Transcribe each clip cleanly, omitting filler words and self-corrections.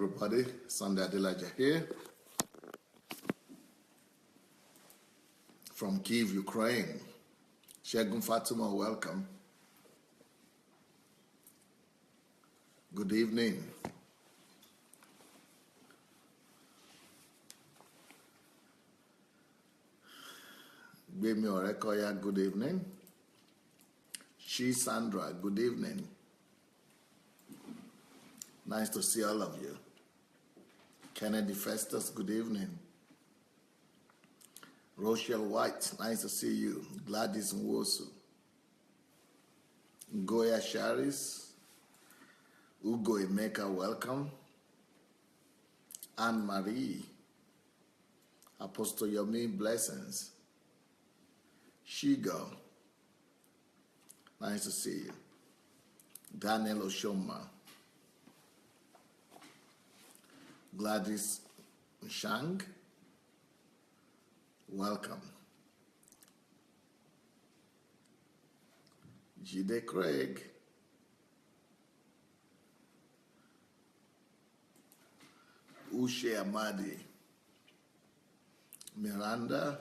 everybody. Sunday Adelaja here from Kyiv, Ukraine. Shegun Fatima, welcome. Good evening. Gbemi Orekoya, good evening. She Sandra, good evening. Nice to see all of you. Kennedy Festus, good evening. Rochelle White, nice to see you. Gladys Nwosu. Goya Sharis. Ugo Emeka, welcome. Anne Marie. Apostle Yomi, blessings. Shigo, nice to see you. Daniel Oshoma. Gladys Shang, welcome. Jide Craig. Ushe Amadi. Miranda.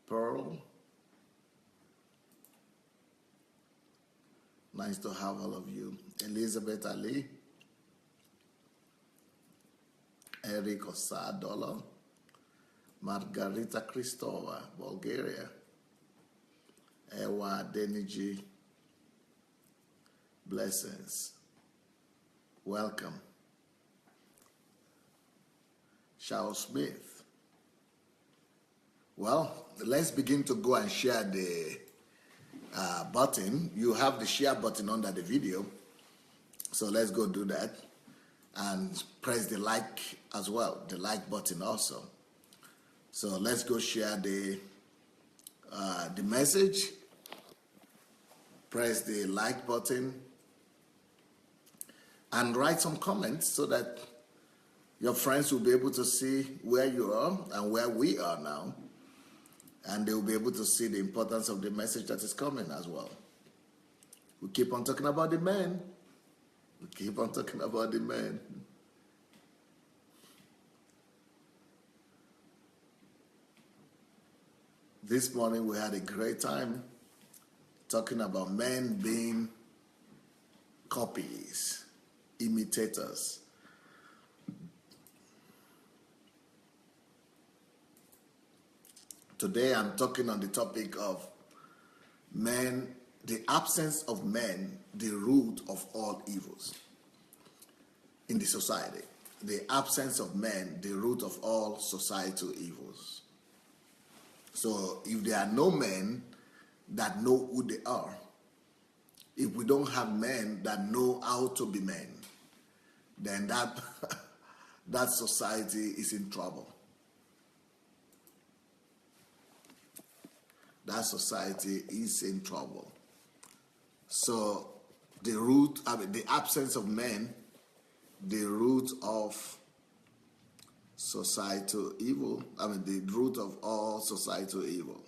Pearl. Nice to have all of you. Elizabeth Ali. Eric Osadola. Margarita Kristova, Bulgaria. Ewa Deniji. Blessings. Welcome. Charles Smith. Well, let's begin to go and share the button. You have the share button under the video. So let's go do that. And press the like as well, the like button also. So let's go share the message. Press the like button. And write some comments so that your friends will be able to see where you are and where we are now. And they will be able to see the importance of the message that is coming as well. We keep on talking about the men. We keep on talking about the men. This morning we had a great time talking about men being copies, imitators. Today I'm talking on the topic of men, the absence of men, the root of all evils in the society. The absence of men, the root of all societal evils. So if there are no men that know who they are, if we don't have men that know how to be men, then that society is in trouble. That society is in trouble. So the absence of men, the root of societal evil, the root of all societal evil.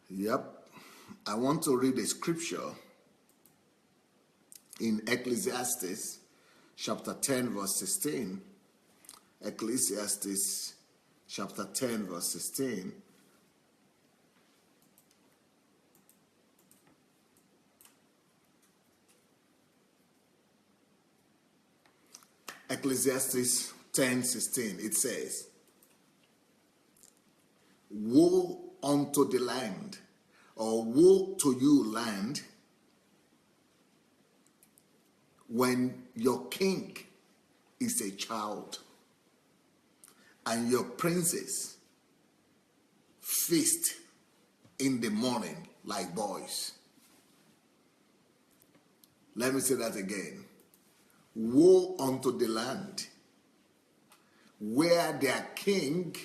Yep. I want to read a scripture in Ecclesiastes chapter 10 verse 16. Ecclesiastes chapter 10 verse 16. Ecclesiastes 10:16, it says, "Woe unto the land, or woe to you, land, when your king is a child and your princes feast in the morning like boys." Let me say that again. Woe unto the land where their king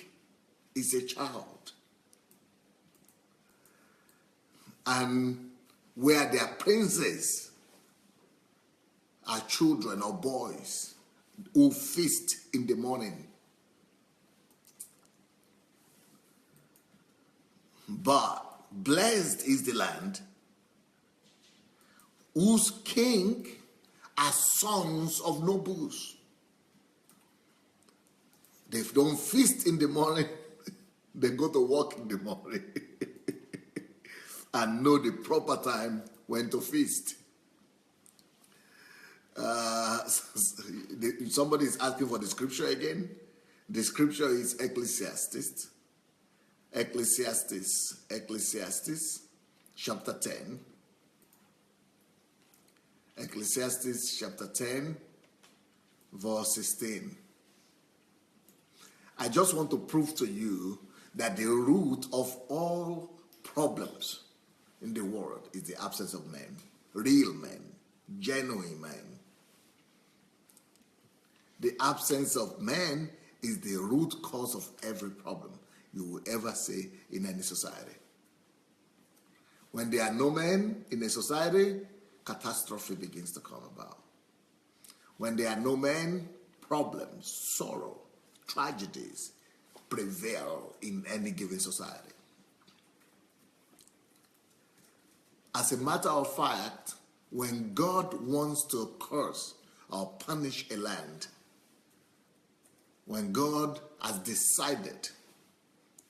is a child and where their princes are children or boys who feast in the morning. But blessed is the land whose king are sons of nobles. They don't feast in the morning, they go to work in the morning and know the proper time when to feast. Somebody is asking for the scripture again. The scripture is Ecclesiastes chapter 10. Ecclesiastes chapter 10, verse 16. I just want to prove to you that the root of all problems in the world is the absence of men, real men, genuine men. The absence of men is the root cause of every problem you will ever see in any society. When there are no men in a society, catastrophe begins to come about. When there are no men, problems, sorrow, tragedies prevail in any given society. As a matter of fact, when God wants to curse or punish a land, when God has decided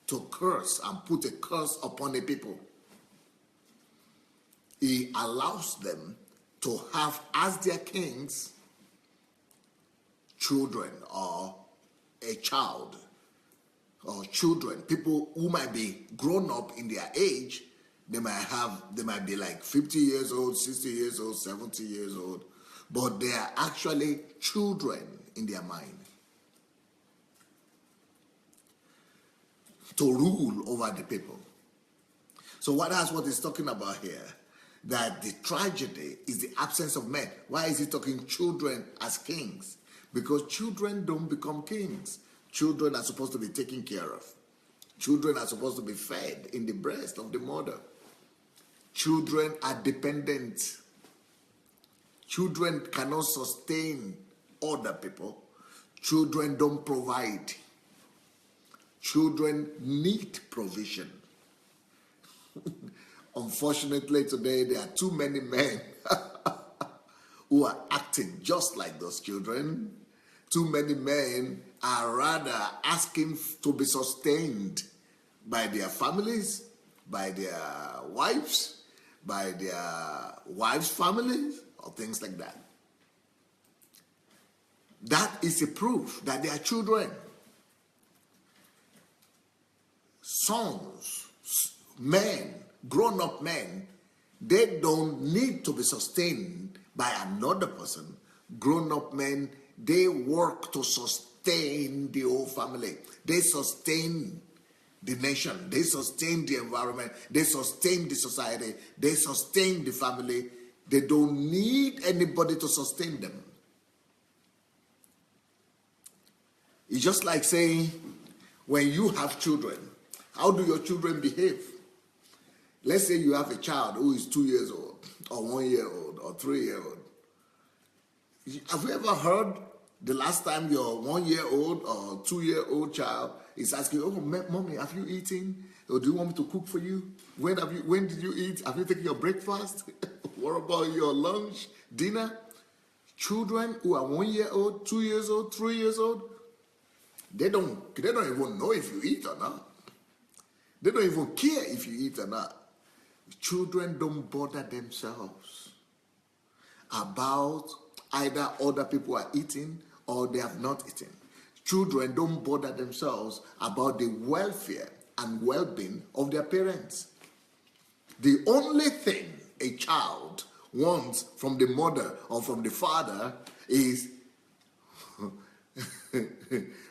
to curse and put a curse upon a people, he allows them to have as their kings children or a child or children, people who might be grown up in their age. They might be like 50 years old, 60 years old, 70 years old, but they are actually children in their mind, to rule over the people. So that's what he's talking about here, that the tragedy is the absence of men. Why is he talking children as kings? Because children don't become kings. Children are supposed to be taken care of. Children are supposed to be fed in the breast of the mother. Children are dependent. Children cannot sustain other people. Children don't provide. Children need provision. Unfortunately, today there are too many men who are acting just like those children. Too many men are rather asking to be sustained by their families, by their wives, by their wives' families, or things like that. That is a proof that they are children. Sons, men, grown-up men, they don't need to be sustained by another person. Grown-up men, they work to sustain the whole family. They sustain the nation. They sustain the environment. They sustain the society. They sustain the family. They don't need anybody to sustain them. It's just like saying, when you have children, how do your children behave? Let's say you have a child who is 2 years old, or 1 year old, or 3 year old. Have you ever heard the last time your 1 year old or 2 year old child is asking, "Oh, mommy, have you eaten? Or do you want me to cook for you? When did you eat? Have you taken your breakfast? What about your lunch, dinner?" Children who are 1 year old, 2 years old, 3 years old, they don't even know if you eat or not. They don't even care if you eat or not. Children don't bother themselves about either other people are eating or they have not eaten. Children don't bother themselves about the welfare and well-being of their parents. The only thing a child wants from the mother or from the father is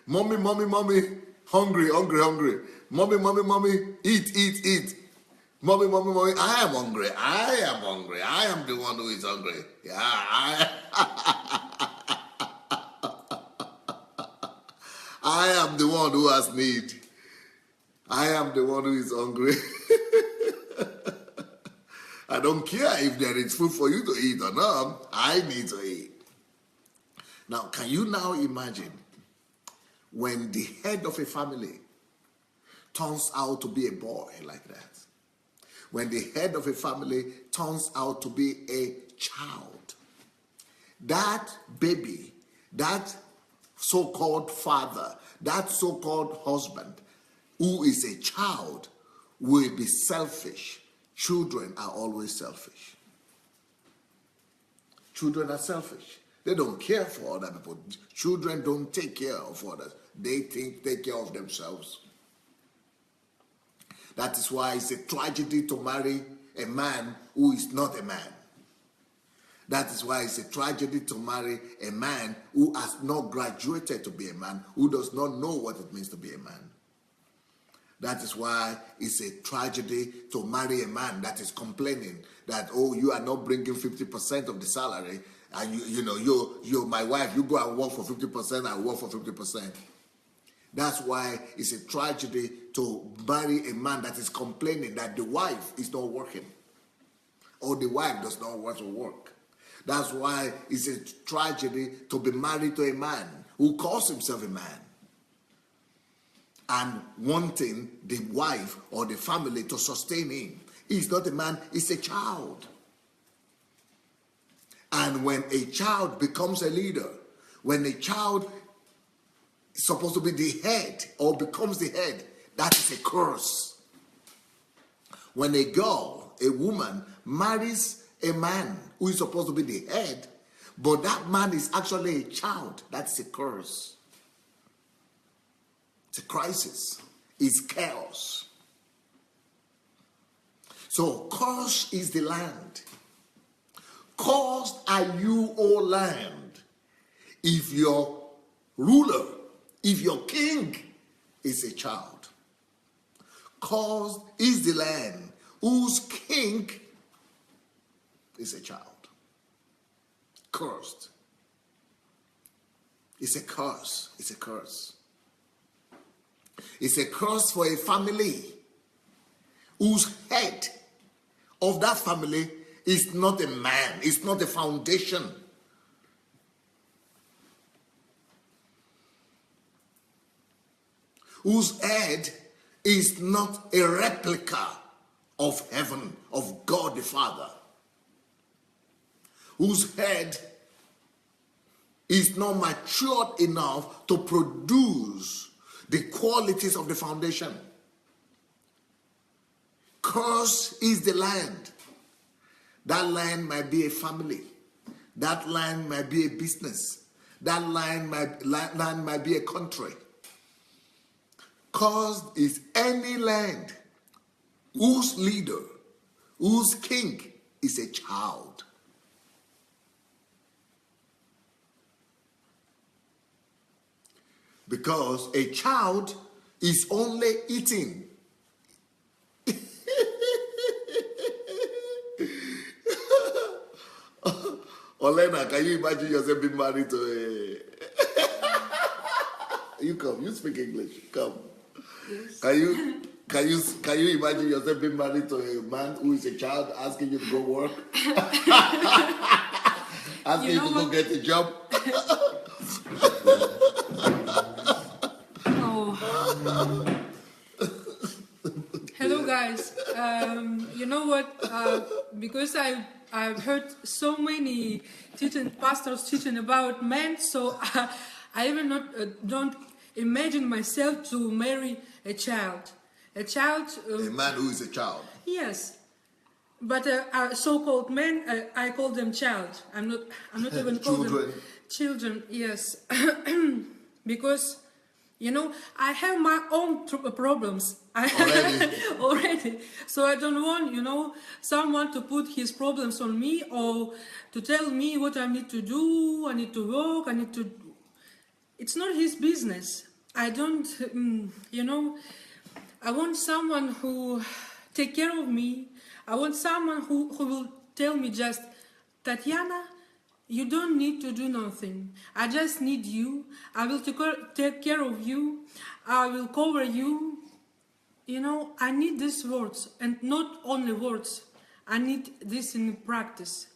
mommy, hungry. Mommy, eat. Mommy, I am hungry. I am the one who is hungry. Yeah, I am the one who has need. I am the one who is hungry. I don't care if there is food for you to eat or not. I need to eat. Now, can you now imagine when the head of a family turns out to be a boy like that? When the head of a family turns out to be a child, that baby, that so-called father, that so-called husband, who is a child, will be selfish. Children are always selfish. Children are selfish. They don't care for other people. Children don't take care of others. They take care of themselves. That is why it's a tragedy to marry a man who is not a man. That is why it's a tragedy to marry a man who has not graduated to be a man, who does not know what it means to be a man. That is why it's a tragedy to marry a man that is complaining that, oh, you are not bringing 50% of the salary, and you're my wife, you go and work for 50%, I work for 50%. That's why it's a tragedy to marry a man that is complaining that the wife is not working, or the wife does not want to work. That's why it's a tragedy to be married to a man who calls himself a man and wanting the wife or the family to sustain him. He's not a man, he's a child. And when a child becomes a leader, when a child is supposed to be the head or becomes the head, that is a curse. When a girl, a woman, marries a man who is supposed to be the head, but that man is actually a child, that's a curse. It's a crisis. It's chaos. So, cursed is the land. Cursed are you, O land, if your ruler, if your king is a child. Cursed is the land whose king is a child. Cursed. It's a curse. It's a curse. It's a curse for a family whose head of that family is not a man, it's not a foundation. Whose head is not a replica of heaven, of God the Father. Whose head is not matured enough to produce the qualities of the foundation. Cursed is the land. That land might be a family. That land might be a business. That land might be a country. Cursed is any land whose leader, whose king is a child. Because a child is only eating. Olena, can you imagine yourself being married to a... You come, you speak English, come. Yes. Can you imagine yourself being married to a man who is a child asking you to go work? Asking you to go get a job? Hello guys, you know what, because I've heard so many pastors teaching about men, so I even don't imagine myself to marry a child. A man who is a child. Yes, but so-called men, I call them child. I'm not even calling them children. Yes, because I have my own problems already. So I don't want, someone to put his problems on me or to tell me what I need to do. I need to work. It's not his business. I don't, I want someone who take care of me. I want someone who will tell me just, Tatiana, you don't need to do nothing. I just need you. I will take care of you. I will cover you. I need these words, and not only words. I need this in practice.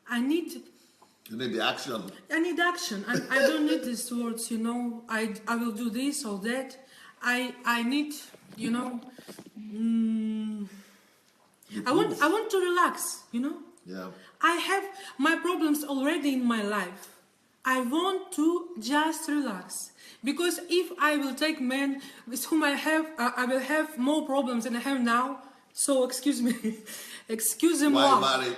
I need You need the action. I need action. I don't need these words, you know. I will do this or that. I need, you know. I want to relax, you know. Yeah. I have my problems already in my life. I want to just relax, because if I will take men with whom I will have more problems than I have now. So excuse-moi. Why marry?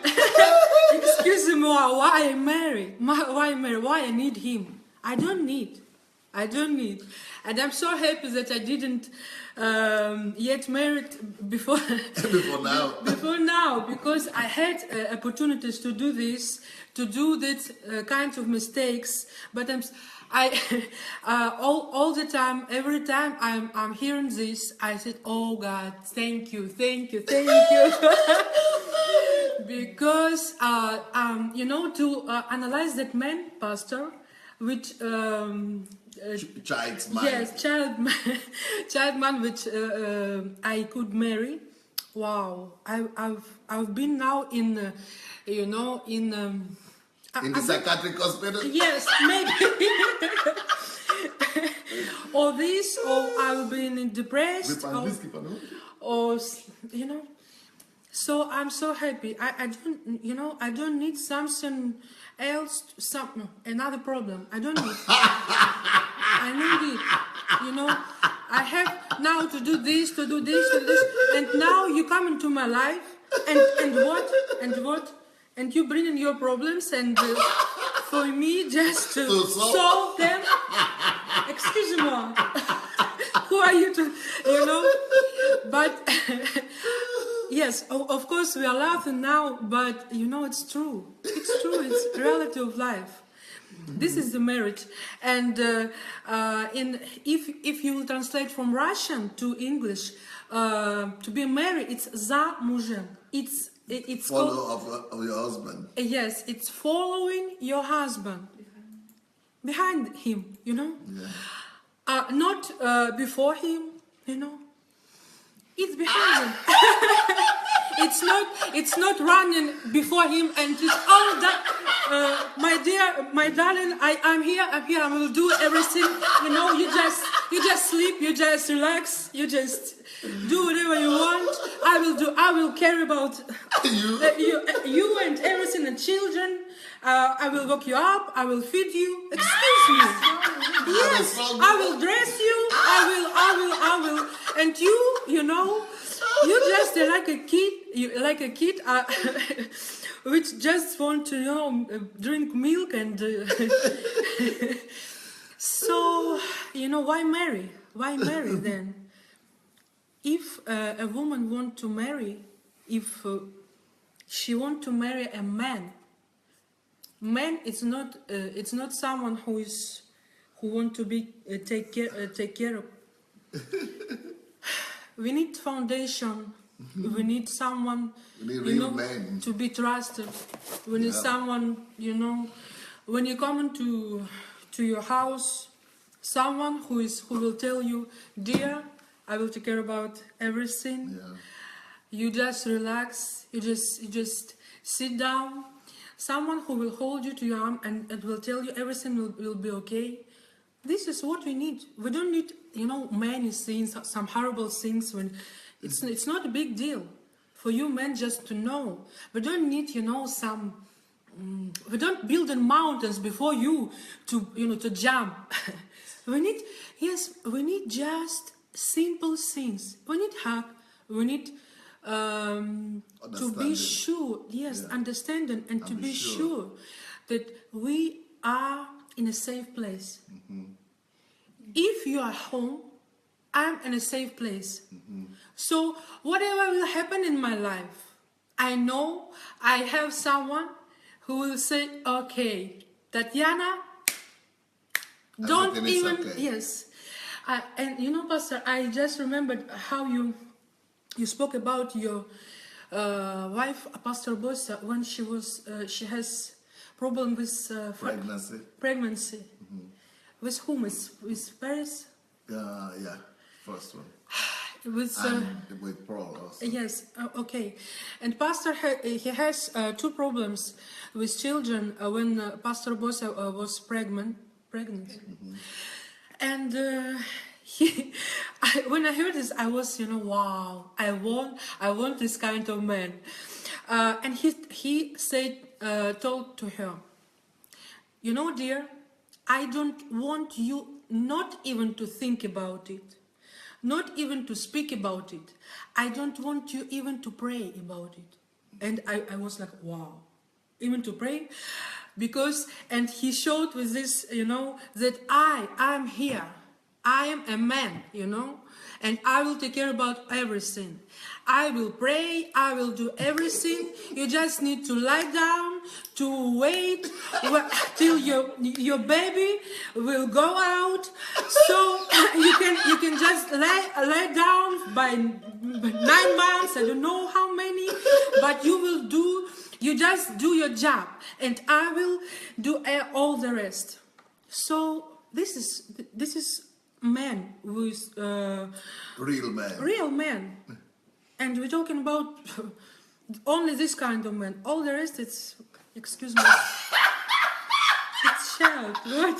Excuse-moi. Why I marry? Why I marry? Why I need him? I don't need, and I'm so happy that I didn't yet married before. Before now, because I had opportunities to do this, to do that kinds of mistakes. But all the time, every time I'm hearing this, I said, "Oh God, thank you." Because you know, to analyze that man, Pastor, which child's mind. yes, child man, which I could marry. Wow, I've been now in you know, in the psychiatric hospital. Yes, maybe. Or this, or I've been depressed, or you know. So I'm so happy. I don't, you know, I don't need something else, another problem. I don't need. I need it. You know, I have now to do this, to do this, and now you come into my life, and what, and you bring in your problems, and for me just to solve them. Excuse me, who are you to, you know? But yes, of course we are laughing now, but you know, it's true. It's true. It's the reality of life. This is the marriage, and if you will translate from Russian to English, to be married, it's za mужем. It's follow of your husband. Yes, it's following your husband behind him. You know, not before him. You know, it's behind him. It's not running before him and just, oh, that, my dear, my darling, I'm here, I will do everything. You know, you just sleep, you just relax, you just do whatever you want. I will care about you and everything, and children. I will wake you up, I will feed you. Excuse me. Yes, I will dress you, I will, and you know, you just like a kid, which just want to, you know, drink milk and so, you know, why marry? Why marry then? If a woman want to marry, if she want to marry a man is not it's not someone who want to be take care of. We need foundation. We need someone, you know, man to be trusted. We need someone, you know, when you come into your house, someone who will tell you, dear, I will take care about everything. Yeah. You just relax. You just sit down. Someone who will hold you to your arm and will tell you everything will be okay. This is what we need. We don't need, you know, many things, some horrible things. When it's not a big deal for you men just to know. We don't need, you know, we don't build in mountains before you to, you know, to jump. we need just simple things. We need hug. We need to be sure, understanding, and to be sure that we are in a safe place. If you are home, I'm in a safe place. So whatever will happen in my life, I know I have someone who will say, okay, Tatiana, don't even, yes. And you know, Pastor, I just remembered how you spoke about your wife, Pastor Bosa, when she has problem with pregnancy. With whom? With Paris? Yeah, first one. With and with Paul also. yes, okay. And Pastor he has two problems with children when Pastor Bosa was pregnant. And when I heard this, I was, wow, I want this kind of man. And he said, told to her, dear, I don't want you not even to think about it, not even to speak about it. I don't want you even to pray about it. And I was like, wow, even to pray? Because, and he showed with this, that I'm here. I am a man, and I will take care about everything. I will pray, I will do everything. You just need to lie down, to wait till your baby will go out. So you can just lie down by 9 months, I don't know how many, but you just do your job, and I will do all the rest. So this is man with real man, and we're talking about only this kind of man. All the rest, it's, excuse me, it's child. What?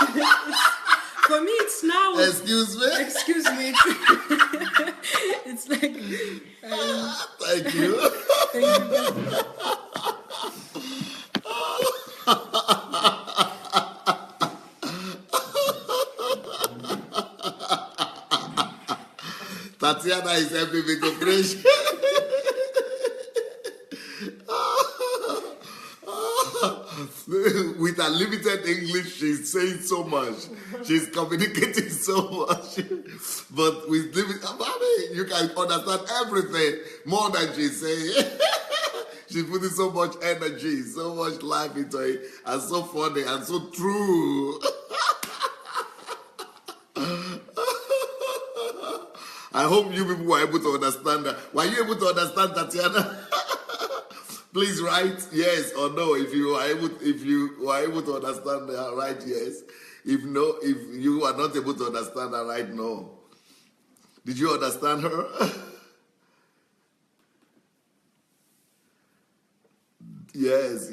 For me, it's now. Excuse me. Excuse me. It's like. Thank you. Thank you. Tatiana is helping me to preach. With her limited English, she's saying so much. She's communicating so much. But with limited, you can understand everything more than she's saying. She's putting so much energy, so much life into it, and so funny and so true. I hope you people were able to understand that. Were you able to understand, Tatiana? Please write yes or no if you were able to understand that. Write yes. If no, if you are not able to understand that, write no. Did you understand her? Yes.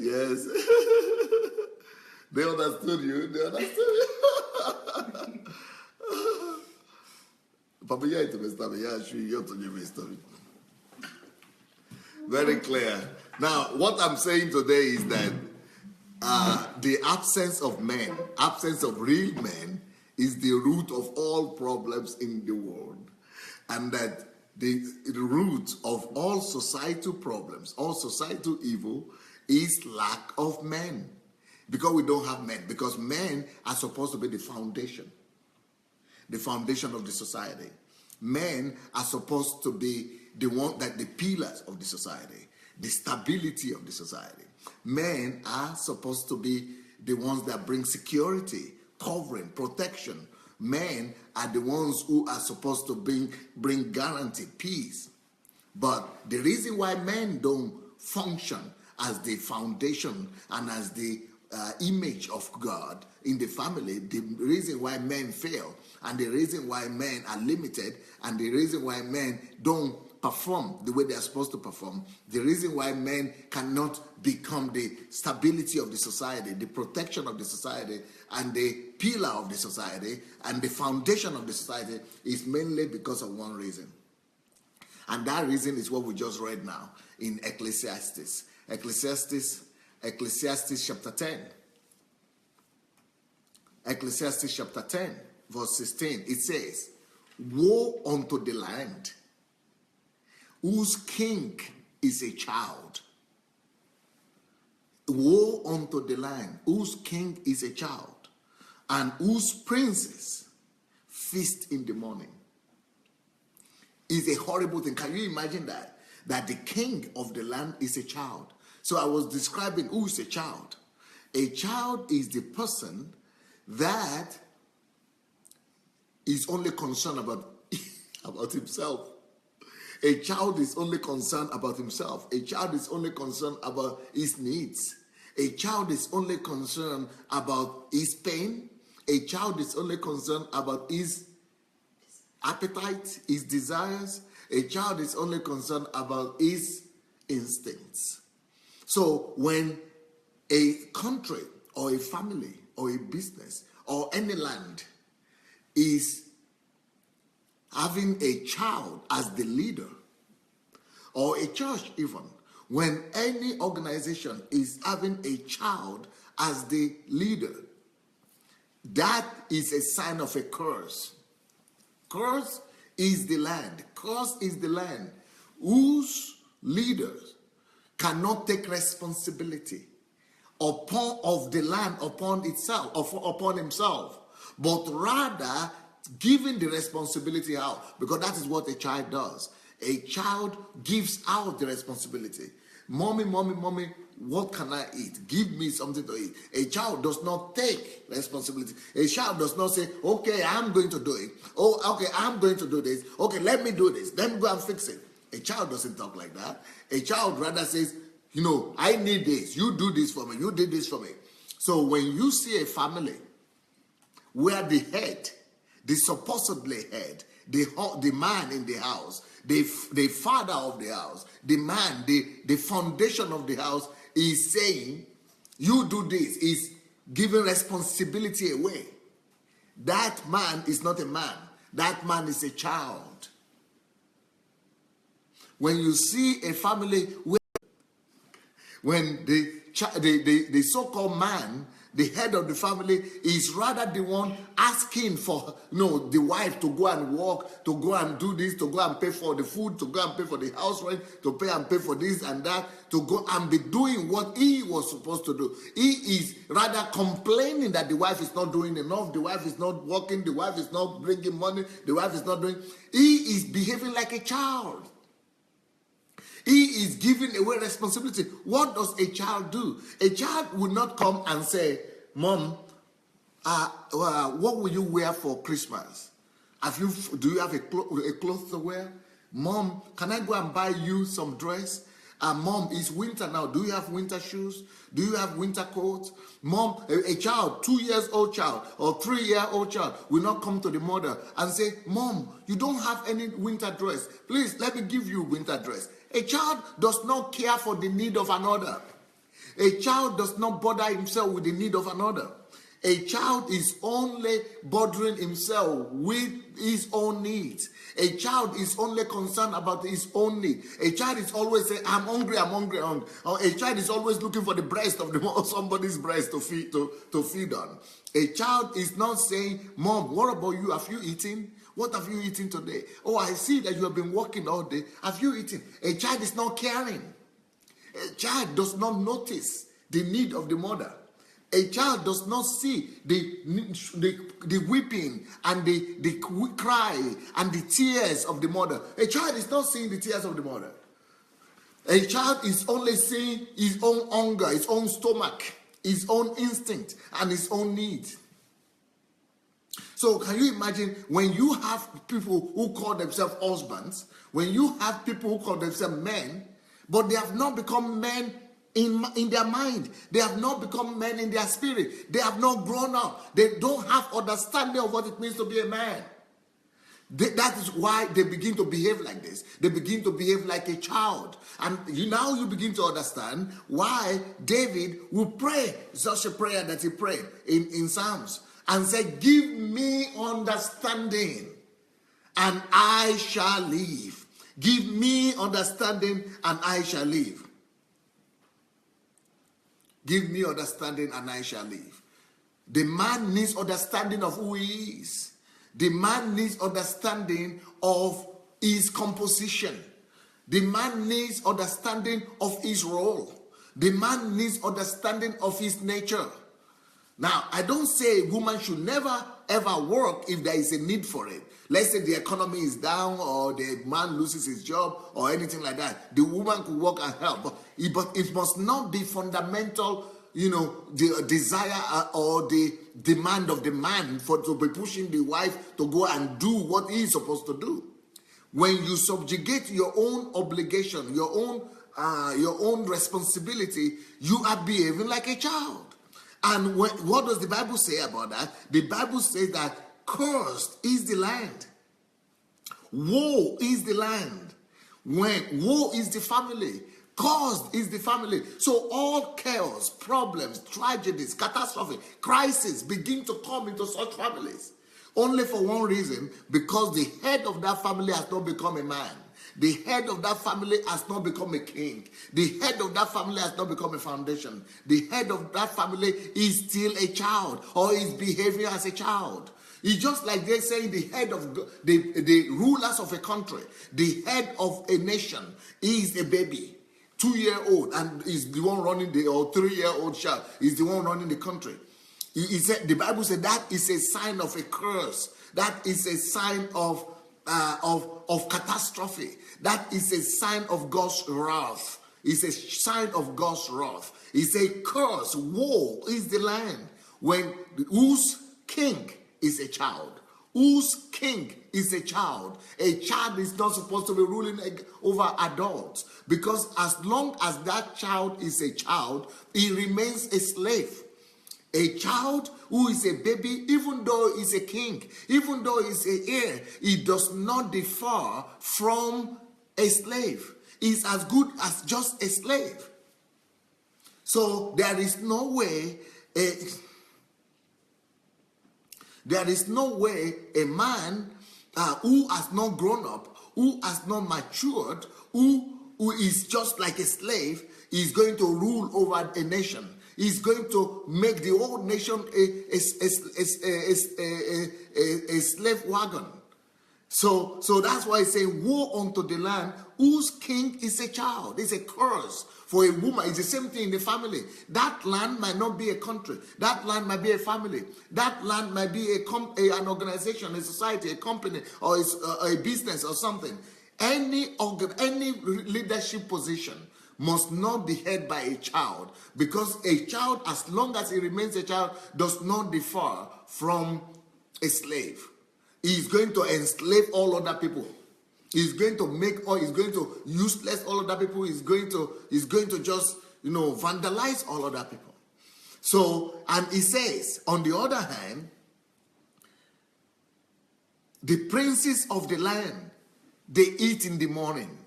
They understood you. Papa, very clear. Now, what I'm saying today is that the absence of men, absence of real men, is the root of all problems in the world. And that the root of all societal problems, all societal evil, is lack of men. Because we don't have men. Because men are supposed to be the foundation of the society. Men are supposed to be the pillars of the society, the stability of the society. Men are supposed to be the ones that bring security, covering, protection. Men are the ones who are supposed to bring guarantee, peace. But the reason why men don't function as the foundation and as the image of God in the family, the reason why men fail, and the reason why men are limited, and the reason why men don't perform the way they are supposed to perform, the reason why men cannot become the stability of the society, the protection of the society, and the pillar of the society, and the foundation of the society, is mainly because of one reason. And that reason is what we just read now in Ecclesiastes. Ecclesiastes chapter 10. Ecclesiastes chapter 10, verse 16. It says, "Woe unto the land whose king is a child." Woe unto the land whose king is a child, and whose princes feast in the morning. It's a horrible thing. Can you imagine that? That the king of the land is a child. So I was describing who is a child. A child is the person that is only concerned about himself. A child is only concerned about himself. A child is only concerned about his needs. A child is only concerned about his pain. A child is only concerned about his appetite, his desires. A child is only concerned about his instincts. So when a country or a family or a business or any land is having a child as the leader, or a church even, when any organization is having a child as the leader, that is a sign of a curse. Curse is the land. Curse is the land whose leaders cannot take responsibility of the land upon itself, upon himself, but rather giving the responsibility out, because that is what a child does. A child gives out the responsibility. Mommy, what can I eat? Give me something to eat. A child does not take responsibility. A child does not say, okay, I'm going to do it. Oh, okay, I'm going to do this. Okay, let me do this. Let me go and fix it. A child doesn't talk like that. A child rather says, I need this. You do this for me. You did this for me. So when you see a family where the head, the supposedly head, the man in the house, the father of the house, the man, the foundation of the house is saying, you do this, is giving responsibility away. That man is not a man. That man is a child. When you see a family when the so-called man, the head of the family, is rather the one asking for the wife to go and work, to go and do this, to go and pay for the food, to go and pay for the house rent, to pay for this and that, to go and be doing what he was supposed to do. He is rather complaining that the wife is not doing enough, the wife is not working, the wife is not bringing money, the wife is not doing. He is behaving like a child. He is giving away responsibility. What does a child do? A child will not come and say, Mom, what will you wear for Christmas? Do you have a cloth to wear? Mom, can I go and buy you some dress? Mom, it's winter now. Do you have winter shoes? Do you have winter coats? Mom, a child, 2-year-old child or 3-year-old child will not come to the mother and say, Mom, you don't have any winter dress. Please, let me give you winter dress. A child does not care for the need of another. A child does not bother himself with the need of another. A child is only bothering himself with his own needs. A child is only concerned about his own need. A child is always saying, I'm hungry. Or a child is always looking for the breast of somebody's breast to feed on. A child is not saying, Mom, what about you? Have you eaten? What have you eaten today? Oh, I see that you have been working all day. Have you eaten? A child is not caring. A child does not notice the need of the mother. A child does not see the weeping and the cry and the tears of the mother. A child is not seeing the tears of the mother. A child is only seeing his own hunger, his own stomach, his own instinct, and his own need. So can you imagine when you have people who call themselves husbands, when you have people who call themselves men, but they have not become men in their mind. They have not become men in their spirit. They have not grown up. They don't have understanding of what it means to be a man. That is why they begin to behave like this. They begin to behave like a child. And now you begin to understand why David will pray such a prayer that he prayed in Psalms and said, give me understanding and I shall live. Give me understanding and I shall live. Give me understanding and I shall live. The man needs understanding of who he is. The man needs understanding of his composition. The man needs understanding of his role. The man needs understanding of his nature. Now, I don't say a woman should never ever work if there is a need for it. Let's say the economy is down or the man loses his job or anything like that. The woman could work and help. But it must not be fundamental, the desire or the demand of the man to be pushing the wife to go and do what he is supposed to do. When you subjugate your own obligation, your own responsibility, you are behaving like a child. And what does the Bible say about that? The Bible says that cursed is the land Woe is the land. When woe is the family. Caused is the family. So all chaos, problems, tragedies, catastrophe, crisis begin to come into such families. Only for one reason, because the head of that family has not become a man. The head of that family has not become a king. The head of that family has not become a foundation. The head of that family is still a child, or is behaving as a child. It's just like they're saying the head of the rulers of a country, the head of a nation is a baby, 2-year-old, and is the one running or 3-year-old child is the one running the country. He said, the Bible said that is a sign of a curse. That is a sign of catastrophe. That is a sign of God's wrath. It's a sign of God's wrath. It's a curse. Woe is the land whose king is a child. Whose king is a child. A child is not supposed to be ruling over adults, because as long as that child is a child, he remains a slave. A child who is a baby, even though he's a king, even though he's an heir, he does not differ from a slave. He's as good as just a slave. So there is no way a man who has not grown up, who has not matured, who is just like a slave, is going to rule over a nation. He's going to make the whole nation a slave wagon. So that's why I say, woe unto the land whose king is a child. It's a curse for a woman. It's the same thing in the family. That land might not be a country. That land might be a family. That land might be an organization, a society, a company, or a business or something. Any leadership position must not be held by a child, because a child, as long as he remains a child, does not differ from a slave. He is going to enslave all other people. He's going to useless all other people. He's going to just vandalize all other people. So, and he says, on the other hand, the princes of the land, they eat in the morning.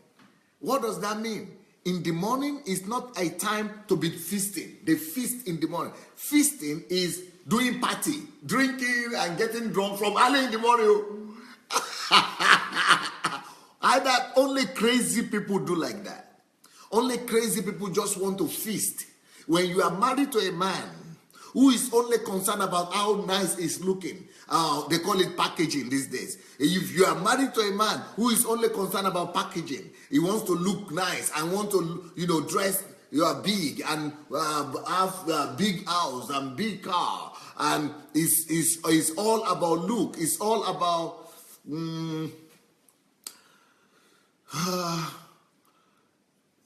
What does that mean? In the morning is not a time to be feasting. They feast in the morning. Feasting is doing party, drinking and getting drunk from early in the morning. Either only crazy people do like that. Only crazy people just want to feast. When you are married to a man who is only concerned about how nice he's looking, they call it packaging these days. If you are married to a man who is only concerned about packaging, he wants to look nice and want to, dress big and have a big house and big car, and it's all about look. It's all about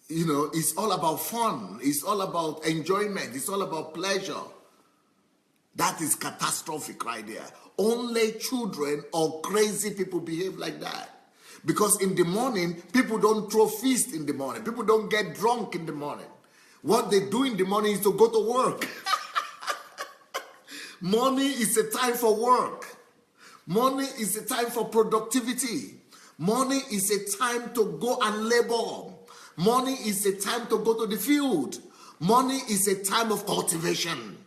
it's all about fun. It's all about enjoyment. It's all about pleasure. That is catastrophic right there. Only children or crazy people behave like that. Because in the morning, people don't throw feast in the morning. People don't get drunk in the morning. What they do in the morning is to go to work. Morning is a time for work. Morning is a time for productivity. Morning is a time to go and labor. Morning is a time to go to the field. Morning is a time of cultivation.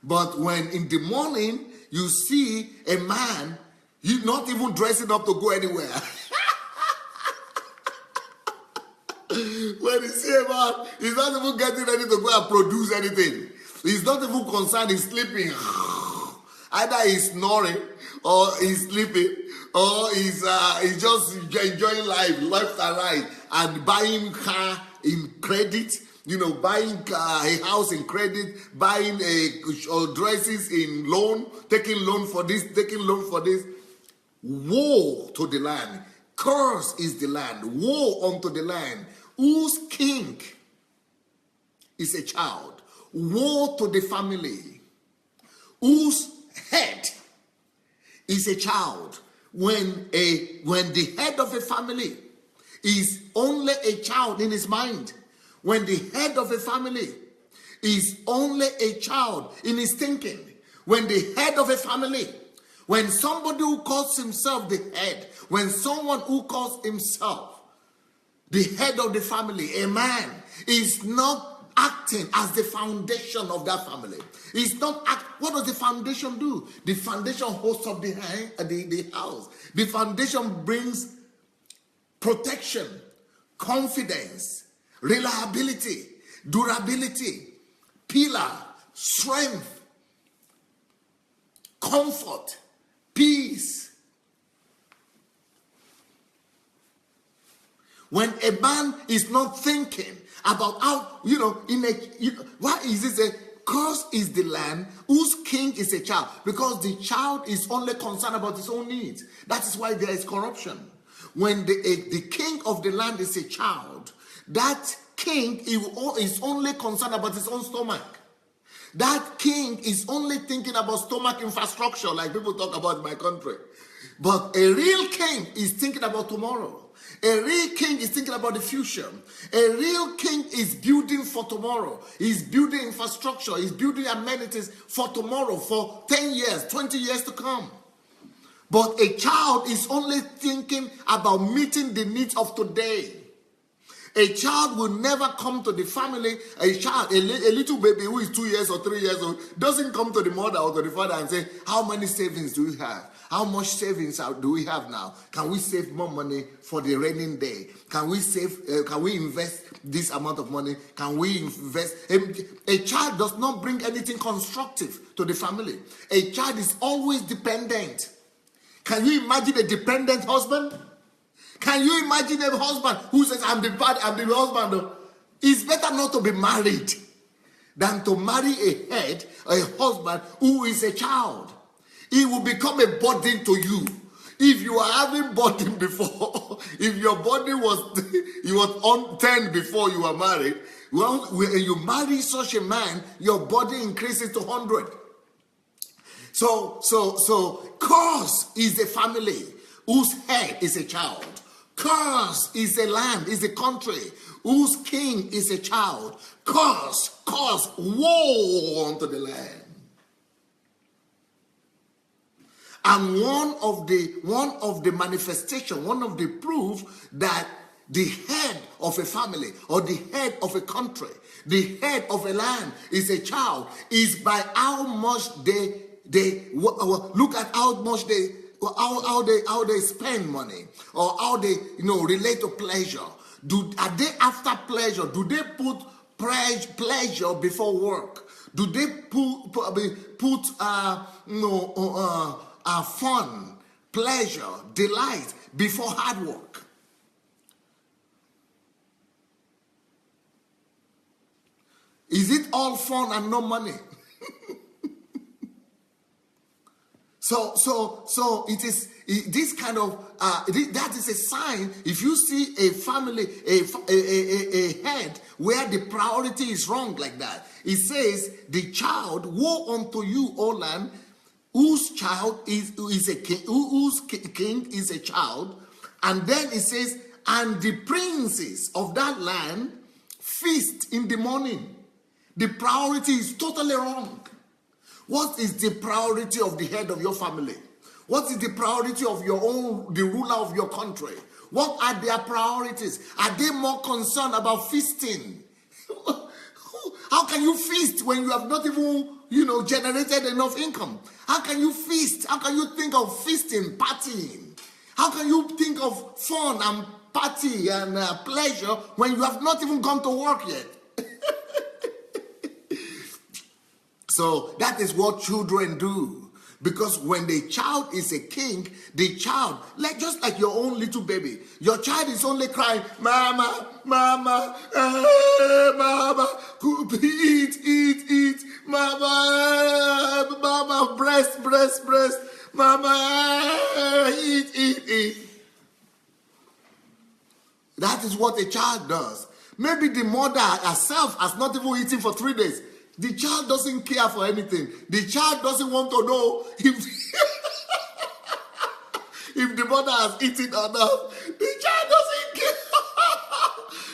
But when in the morning you see a man, he's not even dressing up to go anywhere. When you see a man, he's not even getting ready to go and produce anything. He's not even concerned, he's sleeping. Either he's snoring, or he's sleeping, or he's just enjoying life, left and right, and buying car in credit. Buying a house in credit, buying dresses in loan, taking loan for this, taking loan for this. Woe to the land. Curse is the land. Woe unto the land whose king is a child. Woe to the family whose head is a child. When the head of a family is only a child in his mind, when the head of a family is only a child in his thinking, when the head of a family, When somebody who calls himself the head, when someone who calls himself the head of the family, a man, is not acting as the foundation of that family. It's not what does the foundation do? The foundation holds up the house. The foundation brings protection, confidence, reliability, durability, pillar, strength, comfort, peace. When a man is not thinking about how, why is this a curse is the land whose king is a child? Because the child is only concerned about his own needs. That is why there is corruption. When the king of the land is a child, that king is only concerned about his own stomach. That king is only thinking about stomach infrastructure, like people talk about in my country. But a real king is thinking about tomorrow. A real king is thinking about the future. A real king is building for tomorrow. He's building infrastructure. He's building amenities for tomorrow, for 10 years, 20 years to come. But a child is only thinking about meeting the needs of today. A child will never come to the family. A little baby who is 2 years or 3 years old doesn't come to the mother or to the father and say, how many savings do we have? How much savings do we have now? Can we save more money for the raining day? Can we invest this amount of money? Can we invest? A child does not bring anything constructive to the family. A child is always dependent. Can you imagine a dependent husband? Can you imagine a husband who says, I'm the husband? It's better not to be married than to marry a husband who is a child. He will become a burden to you. If you are having burden before, if your body was 10 before you were married, well, when you marry such a man, your body increases to 100. So curse is a family whose head is a child. Curse is a land, is a country whose king is a child. Curse, woe unto the land. And one of the manifestation, one of the proof that the head of a family or the head of a country, the head of a land is a child is by how much they look at how much how they spend money or how they relate to pleasure. Are they after pleasure? Do they put pleasure before work? Do they put fun, pleasure, delight before hard work? Is it all fun and no money? So it is this kind of that is a sign. If you see a family, a head where the priority is wrong like that, it says the child, woe unto you, O land, whose child is a king, whose king is a child, and then it says, and the princes of that land feast in the morning. The priority is totally wrong. What is the priority of the head of your family? What is the priority of the ruler of your country? What are their priorities? Are they more concerned about feasting? How can you feast when you have not even, generated enough income? How can you feast? How can you think of feasting, partying? How can you think of fun and party and pleasure when you have not even gone to work yet? So that is what children do. Because when the child is a king, the child, just like your own little baby, your child is only crying, mama, mama, mama, eat, mama, mama, breast, mama, eat. That is what a child does. Maybe the mother herself has not even eaten for 3 days. The child doesn't care for anything. The child doesn't want to know if the mother has eaten or not. The child doesn't care.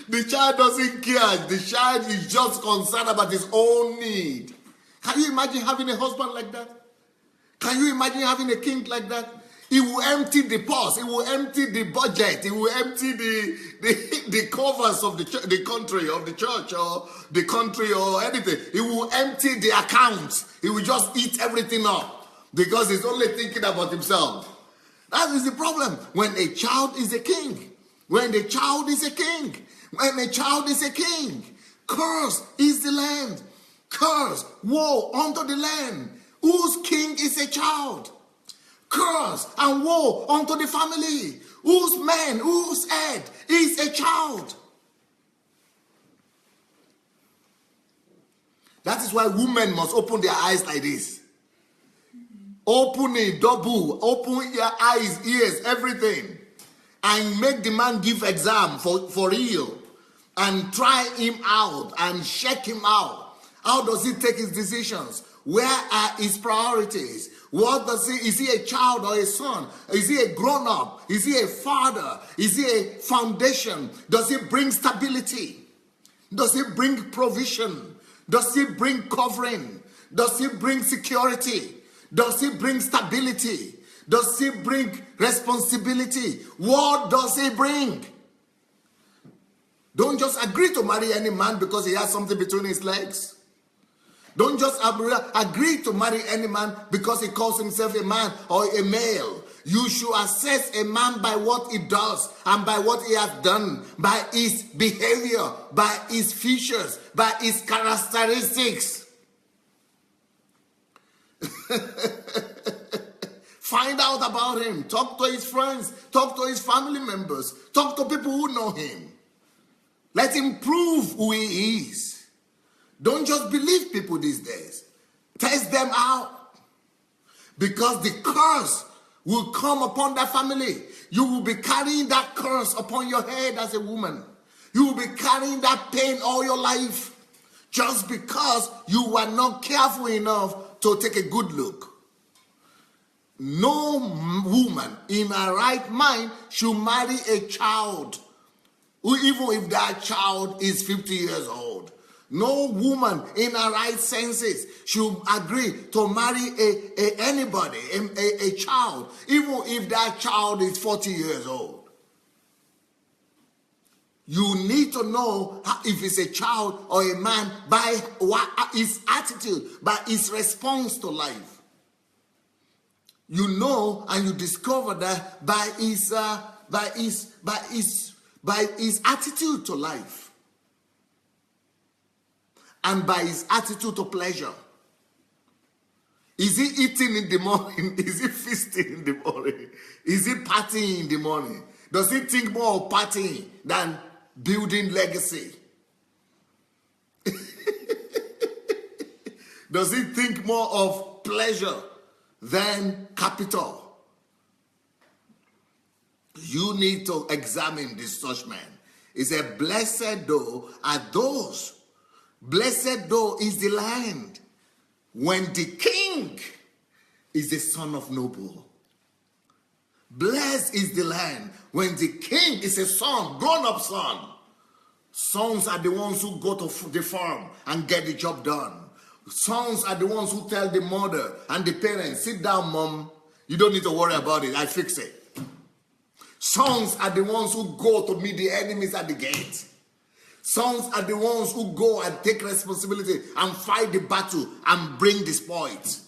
The child doesn't care. The child is just concerned about his own need. Can you imagine having a husband like that? Can you imagine having a king like that? He will empty the purse. He will empty the budget. He will empty the covers of the country, of the church, or the country, or anything. He will empty the accounts. He will just eat everything up because he's only thinking about himself. That is the problem when a child is a king. When the child is a king. When a child is a king. Curse is the land. Curse, woe unto the land whose king is a child. Curse and woe unto the family whose man, whose head is a child. That is why women must open their eyes like this. Open it, double, open your eyes, ears, everything. And make the man give exam for real. And try him out and check him out. How does he take his decisions? Where are his priorities? What does he? Is he a child or a son? Is he a grown-up? Is he a father? Is he a foundation? Does he bring stability? Does he bring provision? Does he bring covering? Does he bring security? Does he bring stability? Does he bring responsibility? What does he bring? Don't just agree to marry any man because he has something between his legs. Don't just agree to marry any man because he calls himself a man or a male. You should assess a man by what he does and by what he has done, by his behavior, by his features, by his characteristics. Find out about him. Talk to his friends. Talk to his family members. Talk to people who know him. Let him prove who he is. Don't just believe people these days. Test them out. Because the curse will come upon that family. You will be carrying that curse upon your head as a woman. You will be carrying that pain all your life. Just because you were not careful enough to take a good look. No woman in her right mind should marry a child, even if that child is 50 years old. No woman in her right senses should agree to marry anybody, a child, even if that child is 40 years old. You need to know if it's a child or a man by his attitude, by his response to life. You know and you discover that by his attitude to life. And by his attitude to pleasure. Is he eating in the morning? Is he feasting in the morning? Is he partying in the morning? Does he think more of partying than building legacy? Does he think more of pleasure than capital? You need to examine this such man. He said, blessed though are those. Blessed though is the land when the king is the son of noble. Blessed is the land when the king is a son, grown-up son. Sons are the ones who go to the farm and get the job done. Sons are the ones who tell the mother and the parents, sit down, mom. You don't need to worry about it. I fix it. Sons are the ones who go to meet the enemies at the gate. Sons are the ones who go and take responsibility and fight the battle and bring the spoils.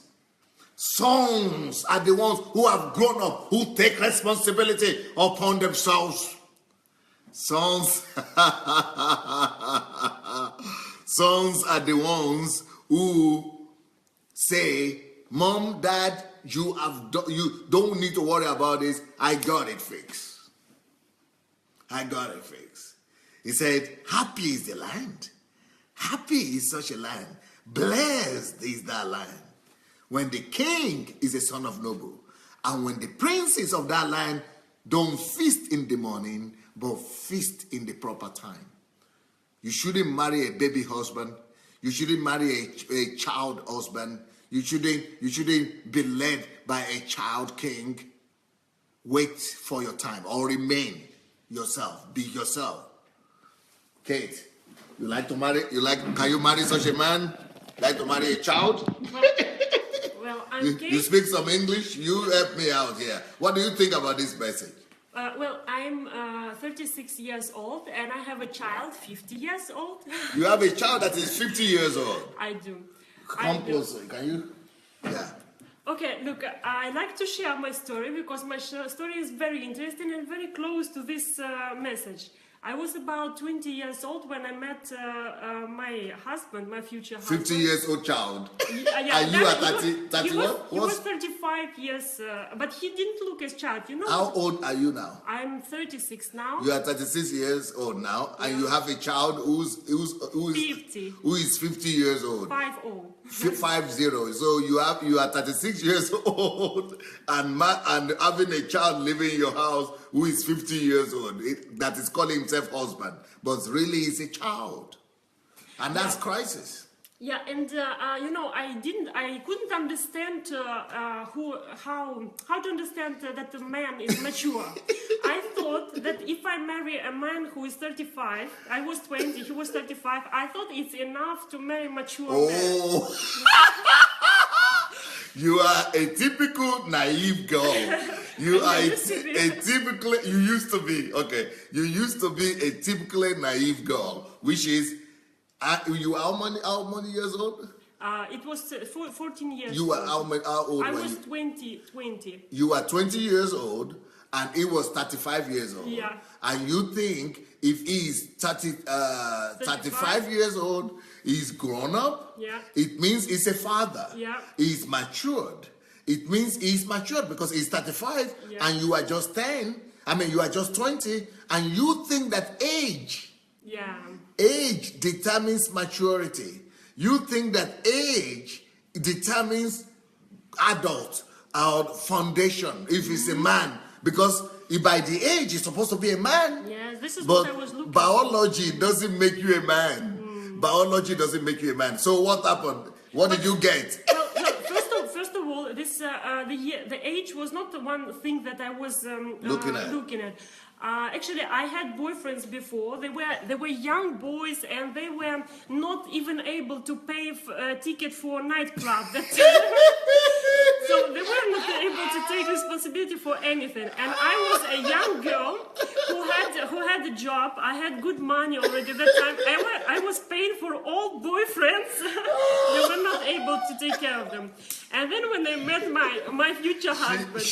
Sons are the ones who have grown up, who take responsibility upon themselves. Sons, sons are the ones who say, Mom, Dad, you don't need to worry about this. I got it fixed. I got it fixed. He said, happy is the land. Happy is such a land. Blessed is that land. When the king is a son of noble, and when the princes of that land don't feast in the morning, but feast in the proper time. You shouldn't marry a baby husband. You shouldn't marry a child husband. You shouldn't be led by a child king. Wait for your time or remain yourself. Be yourself. Kate, you like to marry? Can you marry such a man? Like to marry a child? Well, I'm You speak some English. You help me out here. What do you think about this message? Well, I'm 36 years old and I have a child, 50 years old. You have a child that is 50 years old. I do. Come closer, can you? Yeah. Okay, look, I like to share my story because my story is very interesting and very close to this message. I was about 20 years old when I met my husband, my future husband. 50 years old child. Yeah, And you are 31? He was 35 years, but he didn't look as child, you know. How old are you now? I'm 36 now. You are 36 years old now, and you have a child who is 50. Who is 50 years old. 50. 50. So you are 36 years old and having a child living in your house who is 50 years old that is calling himself husband, but really is a child, and that's crisis. Yeah, and you know, I couldn't understand how to understand that the man is mature. I thought that if I marry a man who is 35, I was 20, he was 35, I thought it's enough to marry mature man. You are a typical naive girl. You are you used to be, okay. You used to be a typically naive girl, which is, you are how many years old? It was 14 years You were old. how old I were was you? 20. You were 20 years old and he was 35 years old. Yeah. And you think if he is 35 years old, he's grown up, Yeah. it means he's a father. Yeah. He's matured. It means he's matured because he's 35 and you are just 10. I mean, you are just 20 and you think that age determines maturity. You think that age determines adult or foundation if it's a man, because by the age he's supposed to be a man. Yes, this is but what I was looking biology doesn't make you a man. Biology doesn't make you a man. So what happened? What did you get? Well, no, first of all, this the age was not the one thing that I was looking at. Actually, I had boyfriends before. They were young boys, and they were not even able to pay a ticket for a nightclub. So they were not able to take responsibility for anything. And I was a young girl who had a job. I had good money already that time. I was paying for all boyfriends. They were not able to take care of them. And then when I met my future husband,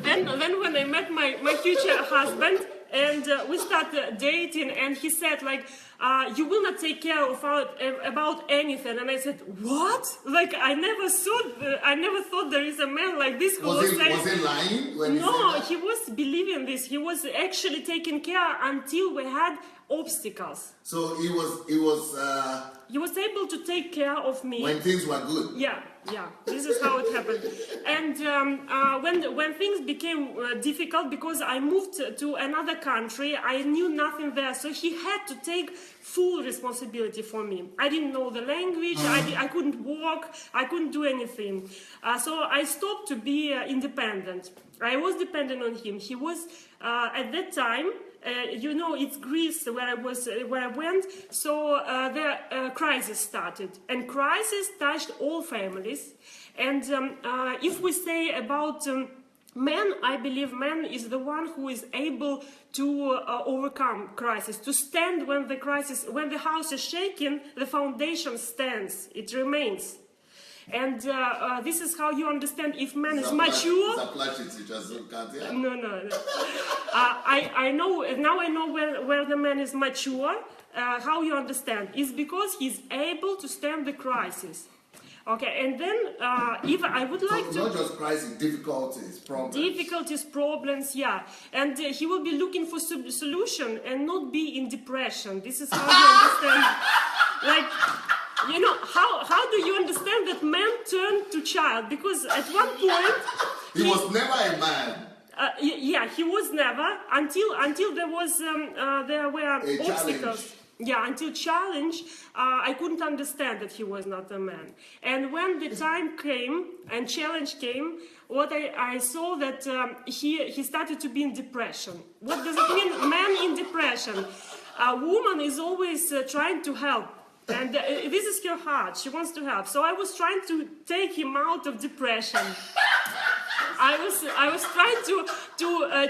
then when I met my future husband, and we started dating, and he said like, you will not take care of about anything. And I said, what? Like I never thought there is a man like this who was he lying when no, he was believing this. He was actually taking care until we had obstacles. So he was able to take care of me when things were good. Yeah. This is how it happened. And when things became difficult, because I moved to another country, I knew nothing there, so he had to take full responsibility for me. I didn't know the language. I couldn't walk. I couldn't do anything. So I stopped to be independent. I was dependent on him. He was at that time. You know, it's Greece where I went. So the crisis started, and crisis touched all families. And if we say about man, I believe man is the one who is able to overcome crisis, to stand when the house is shaking, the foundation stands, it remains. And this is how you understand if man is mature. No. I know now. I know where the man is mature. How you understand is because he's able to stand the crisis. Okay, and then if I would like to not just crisis, difficulties, problems, yeah, and he will be looking for solution and not be in depression. This is how you understand, like. You know, how do you understand that man turned to child? Because at one point... he was never a man. Yeah, he was never, until there were obstacles. Challenge. Yeah, until challenge, I couldn't understand that he was not a man. And when the time came and challenge came, what I saw that he started to be in depression. What does it mean, man in depression? A woman is always trying to help. And this is her heart. She wants to help. So I was trying to take him out of depression. I was trying to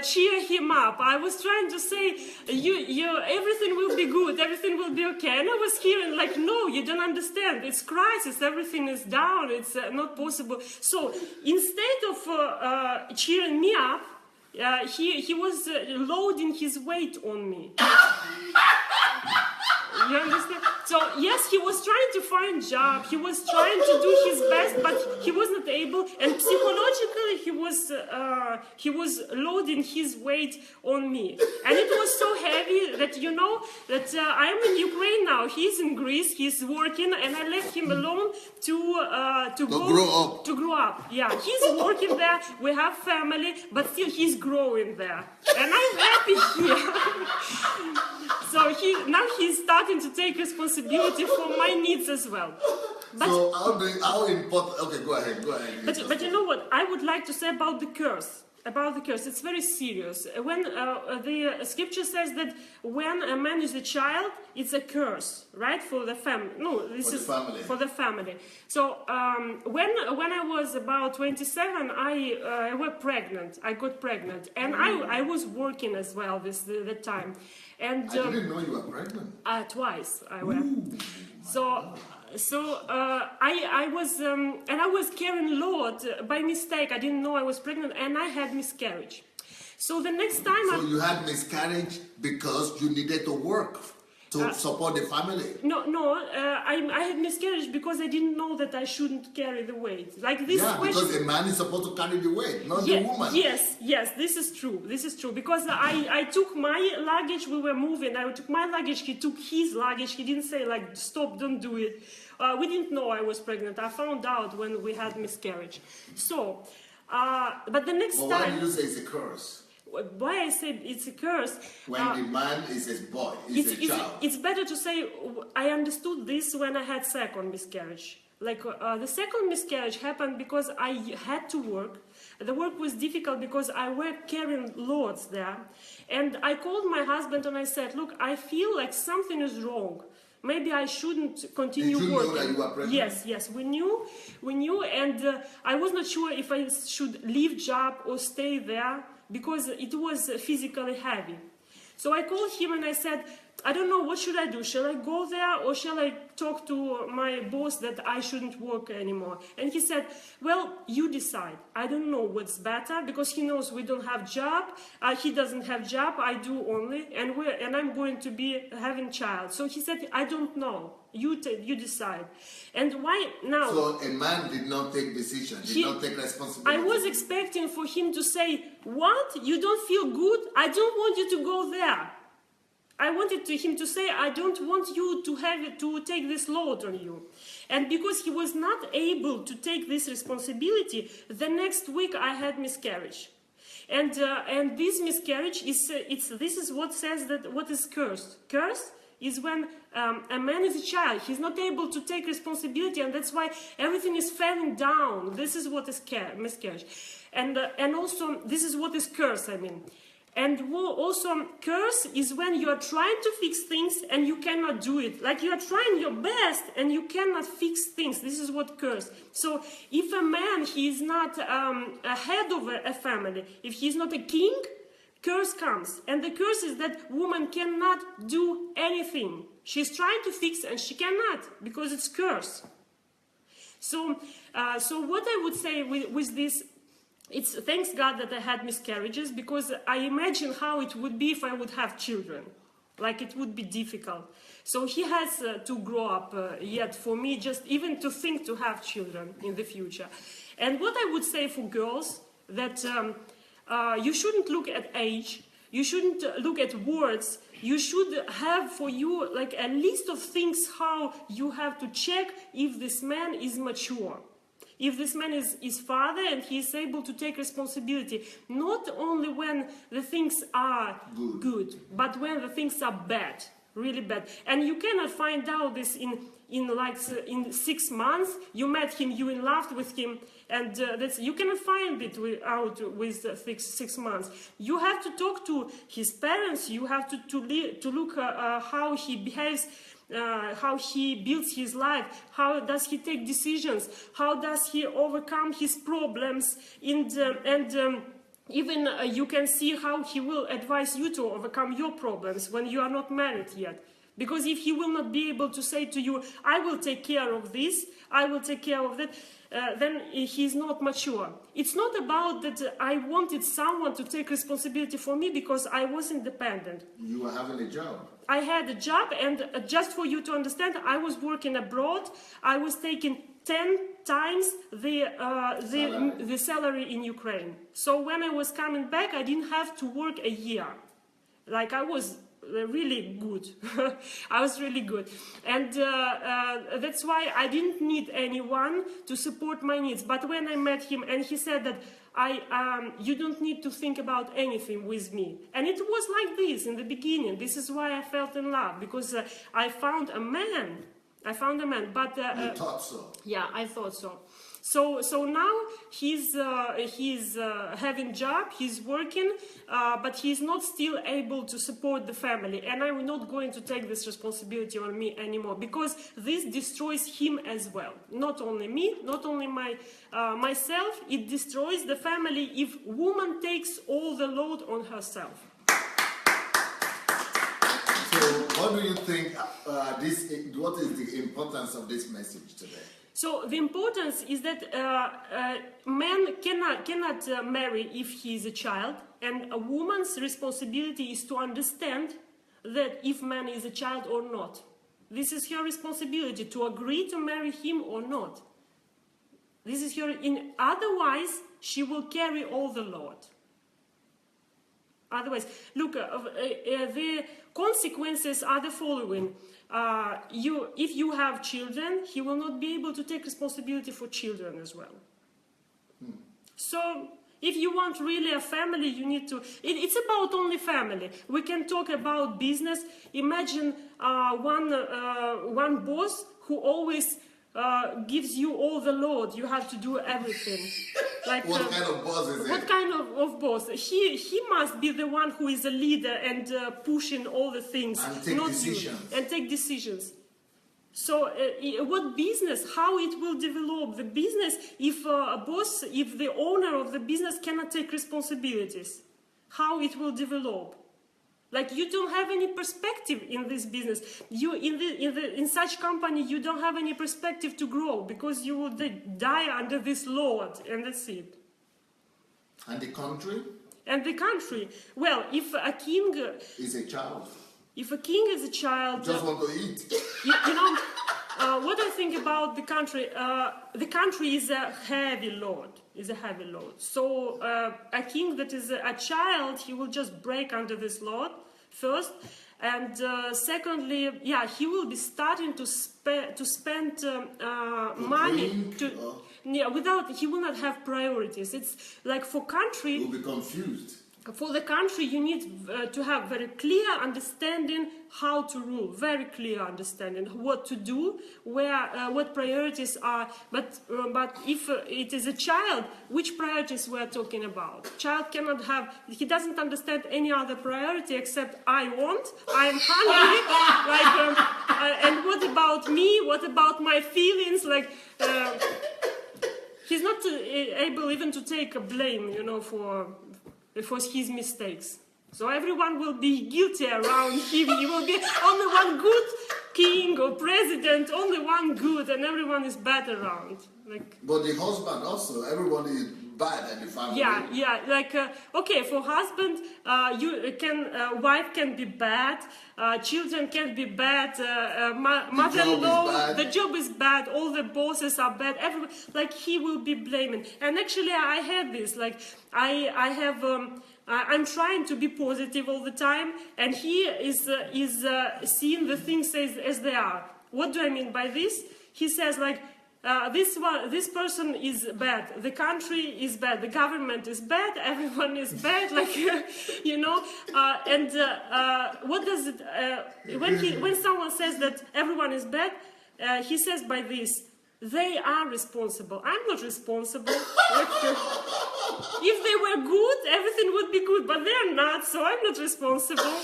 cheer him up. I was trying to say, everything will be good, everything will be okay. And I was hearing like, no, you don't understand. It's crisis. Everything is down. It's not possible. So instead of cheering me up, he was loading his weight on me. You understand? So yes, he was trying to find a job. He was trying to do his best, but he was not able. And psychologically, he was loading his weight on me, and it was so heavy that I'm in Ukraine now. He's in Greece. He's working, and I left him alone to grow up. Yeah, he's working there. We have family, but still he's growing there, and I'm happy here. So now he's starting to take responsibility for my needs as well. But, so how important? Okay, go ahead. But you know what? I would like to say about the curse. It's very serious. When the scripture says that when a man is a child, it's a curse, right? For the family. No, this is for the family. So when I was about 27, I got pregnant, and I was working as well the time. And I didn't know you were pregnant. Twice I were. So I was carrying load by mistake. I didn't know I was pregnant, and I had miscarriage. So the next time you had miscarriage because you needed to work to support the family. No, I had miscarriage because I didn't know that I shouldn't carry the weight. Like this question. Because a man is supposed to carry the weight, not the woman. Yes, this is true. Because I took my luggage, we were moving, I took my luggage, he took his luggage, he didn't say like, stop, don't do it. We didn't know I was pregnant. I found out when we had miscarriage. So, but the next time... Why did you say it's a curse? Why I said it's a curse? When the man is a boy, is a child. It's better to say, I understood this when I had second miscarriage. Like the second miscarriage happened because I had to work. The work was difficult because I were carrying loads there. And I called my husband and I said, look, I feel like something is wrong. Maybe I shouldn't continue working. Did you know that you were pregnant? Yes, we knew, and I was not sure if I should leave job or stay there because it was physically heavy. So I called him and I said, I don't know, what should I do? Shall I go there or shall I talk to my boss that I shouldn't work anymore? And he said, well, you decide. I don't know what's better because he knows we don't have job. He doesn't have job. I do only. And I'm going to be having child. So he said, I don't know. You decide. And why now? So a man did not take decision, did not take responsibility. I was expecting for him to say, what? You don't feel good? I don't want you to go there. I wanted him to say, I don't want you to take this load on you. And because he was not able to take this responsibility, the next week I had miscarriage. And this miscarriage this is what says that what is cursed. Cursed is when a man is a child. He's not able to take responsibility, and that's why everything is falling down. This is what is miscarriage. And also, this is what is curse, I mean. And also, curse is when you are trying to fix things and you cannot do it. Like you are trying your best and you cannot fix things. This is what curse. So if a man, he is not a head of a family, if he is not a king, curse comes. And the curse is that woman cannot do anything. She's trying to fix and she cannot because it's curse. So what I would say with this, it's thanks God that I had miscarriages because I imagine how it would be if I would have children. Like it would be difficult. So he has to grow up yet for me just even to think to have children in the future. And what I would say for girls that you shouldn't look at age. You shouldn't look at words. You should have for you like a list of things how you have to check if this man is mature. If this man is father and he is able to take responsibility, not only when the things are good, but when the things are bad, really bad. And you cannot find out this in 6 months. You met him, you in love with him, and you cannot find it out with 6 months. You have to talk to his parents. You have to look how he behaves how he builds his life, how does he take decisions, how does he overcome his problems, and even you can see how he will advise you to overcome your problems when you are not married yet. Because if he will not be able to say to you, I will take care of this, I will take care of that, then he's not mature. It's not about that I wanted someone to take responsibility for me because I was independent. You were having a job. I had a job, and just for you to understand, I was working abroad. I was taking 10 times the salary in Ukraine. So when I was coming back, I didn't have to work a year. Like, I was really good. I was really good. And that's why I didn't need anyone to support my needs. But when I met him and he said that you don't need to think about anything with me. And it was like this in the beginning. This is why I felt in love, because I found a man. But you thought so? Yeah, I thought so. So now he's having job, he's working, but he's not still able to support the family. And I'm not going to take this responsibility on me anymore, because this destroys him as well. Not only me, not only myself. It destroys the family if woman takes all the load on herself. So, what do you think? What is the importance of this message today? So the importance is that man cannot marry if he is a child, and a woman's responsibility is to understand that if man is a child or not. This is her responsibility, to agree to marry him or not. This is her. Otherwise, she will carry all the load. Otherwise, look, the consequences are the following. If you have children, he will not be able to take responsibility for children as well. So, if you want really a family, you need to... It's about only family. We can talk about business. Imagine one boss who always gives you all the load. You have to do everything. Like, what kind of boss is it? What kind of boss? He must be the one who is a leader and pushing all the things. And take decisions. And take decisions. So what business, how it will develop the business if a boss, if the owner of the business cannot take responsibilities? How it will develop? Like, you don't have any perspective in this business. You in such company, you don't have any perspective to grow, because you will die under this load, and that's it. And the country? And the country. Well, if a king is a child. If a king is a child, just want to eat. You know, what I think about the country is a heavy load. So a king that is a child, he will just break under this load first, and secondly, yeah, he will be starting to spend money without. He will not have priorities. It's like, for country, he will be confused. For the country, you need to have very clear understanding how to rule, very clear understanding what to do, what priorities are. But if it is a child, which priorities we are talking about? Child cannot have. He doesn't understand any other priority except I want. I am hungry. And what about me? What about my feelings? Like. He's not able even to take a blame, you know, for his mistakes. So everyone will be guilty around him. He will be only one good king or president, only one good, and everyone is bad around. Like, but the husband also, everyone is bad in the family. Yeah. Like, okay, for husband, wife can be bad, children can be bad, mother-in-law, the job is bad, all the bosses are bad. Like, he will be blaming. And actually, I had this. Like, I'm trying to be positive all the time, and he is seeing the things as they are. What do I mean by this? He says, like, this person is bad, the country is bad, the government is bad, everyone is bad, like, you know, and what does it, when someone says that everyone is bad, he says by this, They are responsible. I'm not responsible. If they were good, everything would be good, but they're not, so I'm not responsible.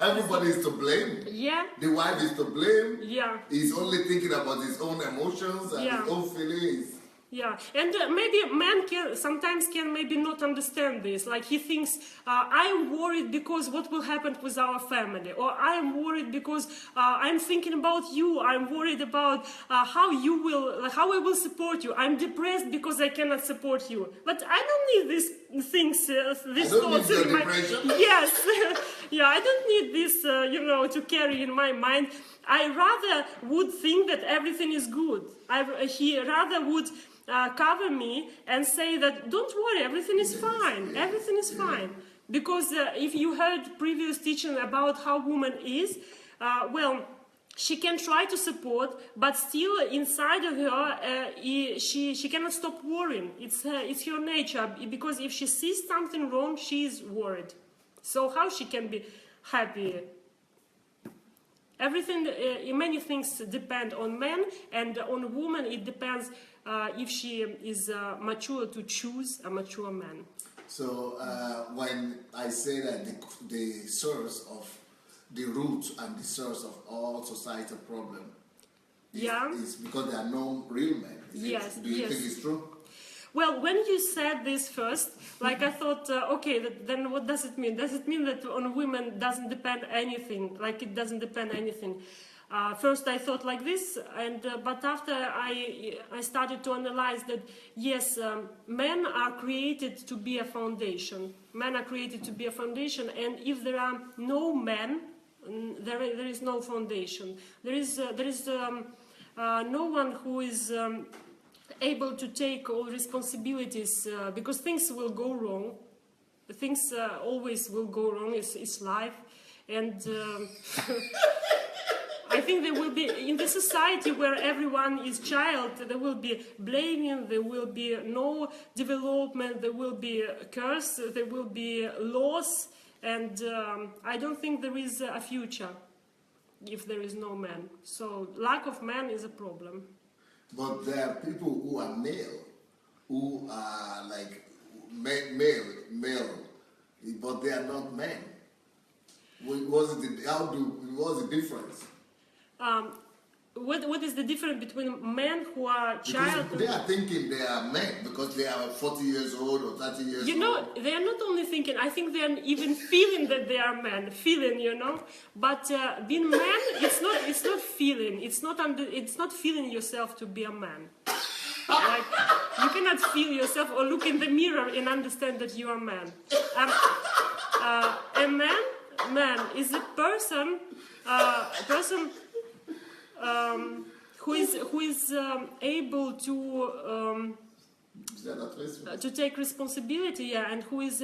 Everybody is to blame. Yeah. The wife is to blame. Yeah. He's only thinking about his own emotions and his own feelings. Yeah, and maybe man sometimes can maybe not understand this. Like he thinks, I'm worried because what will happen with our family, or I'm worried because I'm thinking about you. I'm worried about how I will support you. I'm depressed because I cannot support you. But I don't need these things, these thoughts in my depression. Yes, yeah, I don't need this, to carry in my mind. I rather would think that everything is good. He rather would cover me and say that don't worry, everything is fine, everything is fine. Because if you heard previous teaching about how woman is, she can try to support, but still inside of her, she cannot stop worrying. It's her nature, because if she sees something wrong, she is worried. So how she can be happy? Everything, many things depend on men, and on woman it depends if she is mature to choose a mature man. So when I say that the source of the root and the source of all societal problem is because there are no real men. Yes. Do you think it's true? Well, when you said this first, like I thought, okay, then what does it mean? Does it mean that on women doesn't depend anything? Like it doesn't depend anything? First I thought like this, but after I started to analyze that, yes, men are created to be a foundation. Men are created to be a foundation, and if there are no men, there is no foundation. There is no one who is able to take all responsibilities, because things will go wrong. Things always will go wrong. It's life, and I think there will be, in the society where everyone is child, there will be blaming, there will be no development, there will be curse, there will be loss, and I don't think there is a future if there is no man. So lack of man is a problem. But there are people who are male, who are like male, but they are not men. What's the difference? What is the difference between men who are child? Because they are thinking they are men because they are 40 years old or 30 years old. You know, they are not only thinking, I think they are even feeling that they are men, But being man, it's not feeling. It's not feeling yourself to be a man. Like, you cannot feel yourself or look in the mirror and understand that you are a man. A man is a person who is able to take responsibility, and who is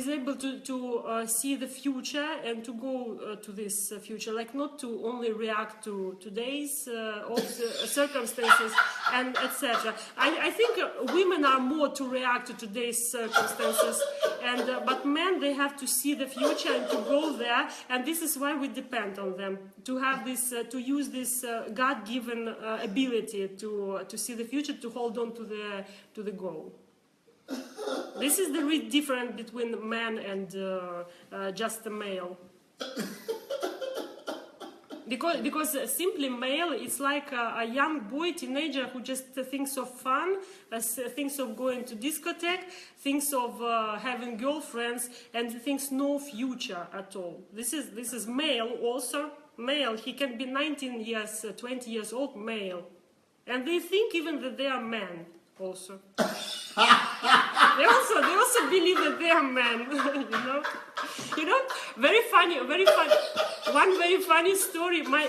able to see the future and to go to this future, like not to only react to today's circumstances and etc. I think women are more to react to today's circumstances, but men, they have to see the future and to go there, and this is why we depend on them to have this, to use this God-given ability to see the future, to hold on to the goal. This is the real difference between man and just a male. Because simply male, it's like a young boy, teenager who just thinks of fun, thinks of going to discotheque, thinks of having girlfriends, and thinks no future at all. This is male also. Male, he can be 19 years, 20 years old, male. And they think even that they are men also. They also believe that they are men, very funny. One very funny story. My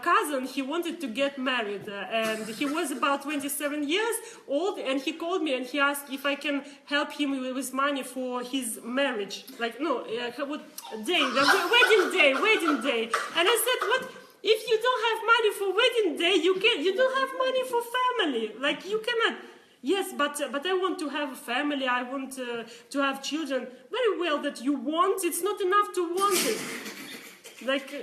cousin, he wanted to get married, and he was about 27 years old, and he called me and he asked if I can help him with money for his marriage. Like, what day? The wedding day. And I said, what? If you don't have money for wedding day, you don't have money for family. Like, you cannot. Yes, but I want to have a family. I want to have children. Very well that you want. It's not enough to want it. Like,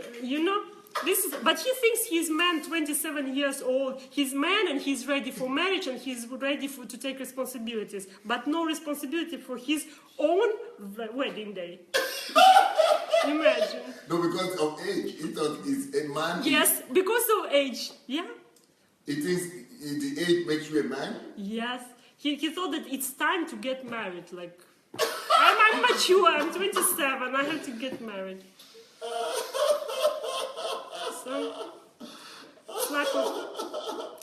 But he thinks he's man, 27 years old. He's man and he's ready for marriage and he's ready to take responsibilities. But no responsibility for his own wedding day. Imagine. No, because of age. He thought it's a man. Yes, because of age. Yeah. He thinks the age makes you a man? Yes. He thought that it's time to get married. Like, I'm mature, I'm 27, I have to get married. So, it's like,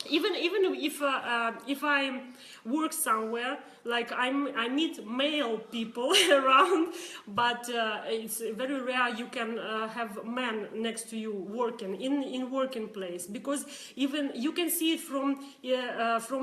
even if I work somewhere, like I meet male people around, but it's very rare you can have men next to you working in working place, because even you can see it from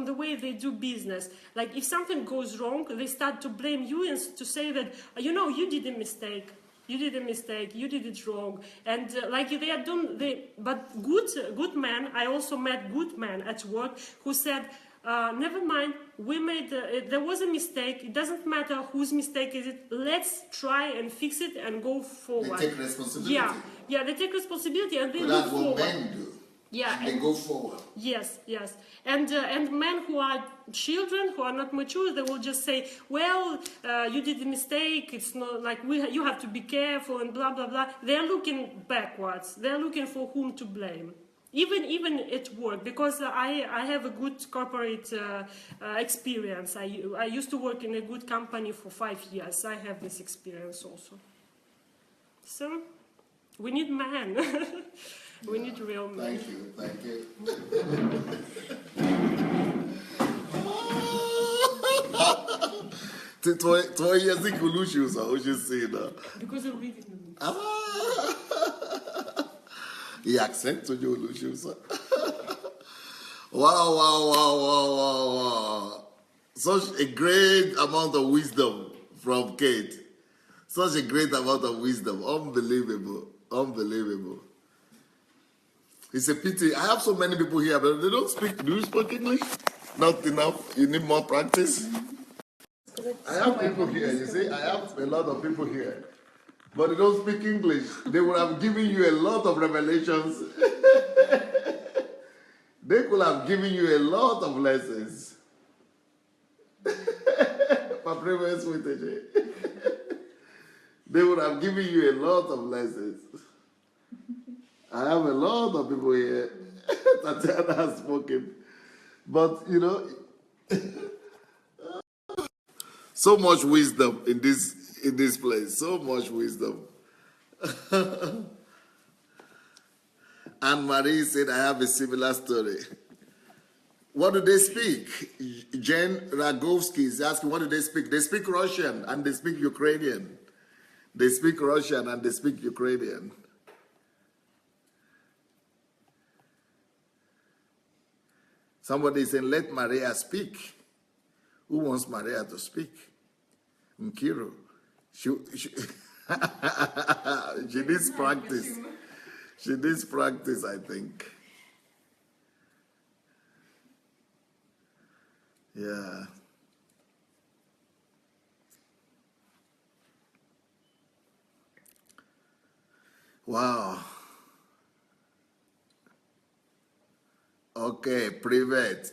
the way they do business. Like if something goes wrong, they start to blame you and to say that you did a mistake. You did a mistake. You did it wrong, and like they are done. But good men. I also met good men at work who said, "Never mind. We made. There was a mistake. It doesn't matter whose mistake is it. Let's try and fix it and go forward." They take responsibility. Yeah. They take responsibility and they But move that's what forward. men do. Yeah, and they go forward. Yes, and men who are children, who are not mature, they will just say, "Well, you did a mistake. It's not like you have to be careful and blah blah blah." They are looking backwards. They are looking for whom to blame. Even at work, because I have a good corporate experience. I used to work in a good company for 5 years. I have this experience also. So we need men. We need real men. Thank you. Toi years ago, Lucius, I just say that. Because I'm reading them. He accent to you, Lucius. Wow. Such a great amount of wisdom from Kate. Such a great amount of wisdom. Unbelievable. It's a pity. I have so many people here, but they don't speak. Do you speak English? Not enough. You need more practice. I have people here. You see, I have a lot of people here, but they don't speak English. They would have given you a lot of revelations. They could have given you a lot of lessons. They would have given you a lot of lessons. I have a lot of people here. Tatiana has spoken. But, so much wisdom in this place. So much wisdom. Anne-Marie said, I have a similar story. What do they speak? Jen Ragovsky is asking, what do they speak? They speak Russian and they speak Ukrainian. They speak Russian and they speak Ukrainian. Somebody is saying, let Maria speak. Who wants Maria to speak? Nkiru. She needs practice. She needs practice, I think. Yeah. Wow. Okay, привет.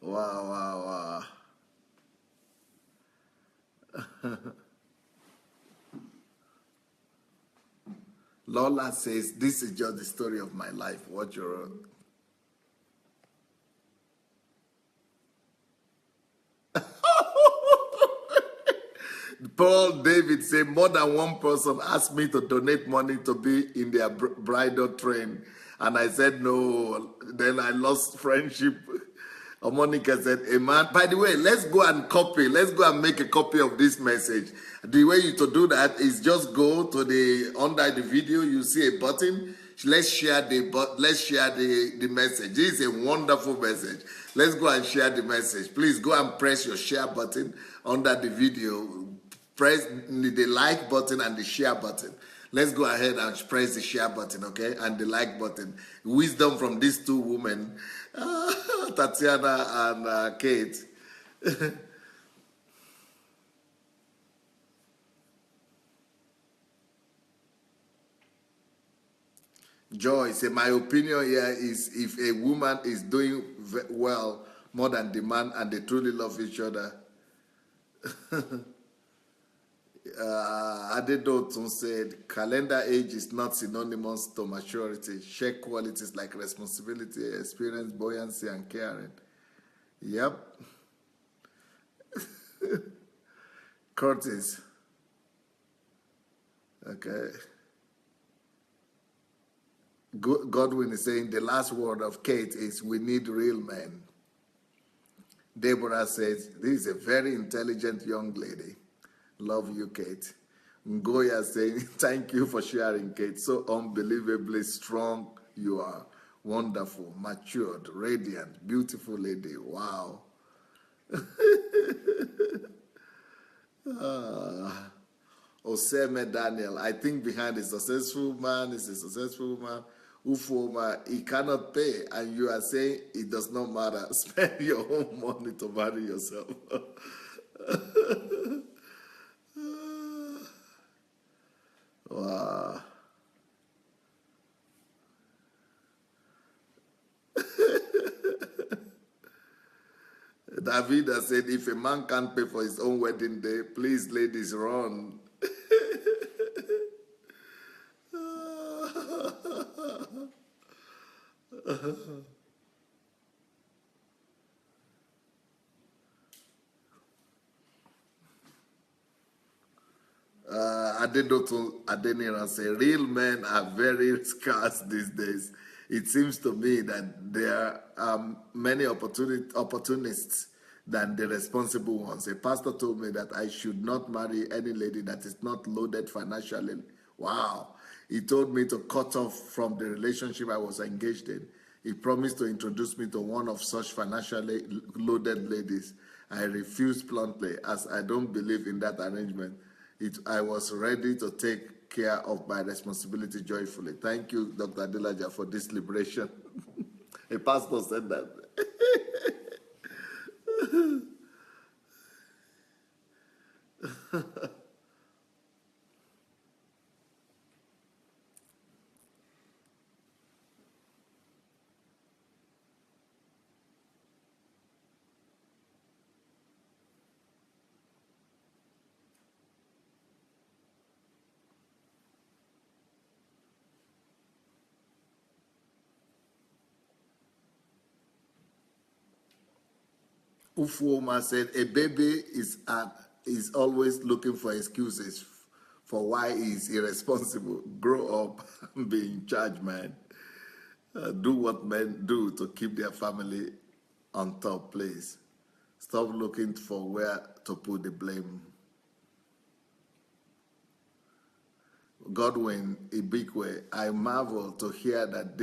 Wow. Lola says, this is just the story of my life. What you wrote. Paul David said, more than one person asked me to donate money to be in their bridal train. And I said no. Then I lost friendship. Monica said, amen. By the way, let's go and make a copy of this message. The way you to do that is just go to under the video, you see a button. Let's share the message. This is a wonderful message. Let's go and share the message. Please go and press your share button under the video. Press the like button and the share button. Let's go ahead and press the share button, okay? And the like button. Wisdom from these two women, Tatiana and Kate. Joy, say my opinion here is if a woman is doing well more than the man and they truly love each other. Adedotun said, calendar age is not synonymous to maturity. Share qualities like responsibility, experience, buoyancy, and caring. Yep. Curtis. Okay. Godwin is saying the last word of Kate is, we need real men. Deborah says, this is a very intelligent young lady. Love you, Kate. Ngoya saying, thank you for sharing, Kate. So unbelievably strong you are. Wonderful, matured, radiant, beautiful lady. Wow. Oseme Daniel, I think behind a successful man is a successful man. Ufoma, he cannot pay, and you are saying it does not matter. Spend your own money to marry yourself. Wow. Davida said, if a man can't pay for his own wedding day, please, ladies, run. Adedotu Adeniran say, real men are very scarce these days. It seems to me that there are many opportunists than the responsible ones. A pastor told me that I should not marry any lady that is not loaded financially. Wow. He told me to cut off from the relationship I was engaged in. He promised to introduce me to one of such financially loaded ladies. I refused bluntly as I don't believe in that arrangement. I was ready to take care of my responsibility joyfully. Thank you, Dr. Adelaja, for this liberation. A pastor said that. Ufuoma said, a baby is always looking for excuses for why he's irresponsible. Grow up and be in charge, man. Do what men do to keep their family on top, please. Stop looking for where to put the blame. Godwin Ibikwe, I marvel to hear that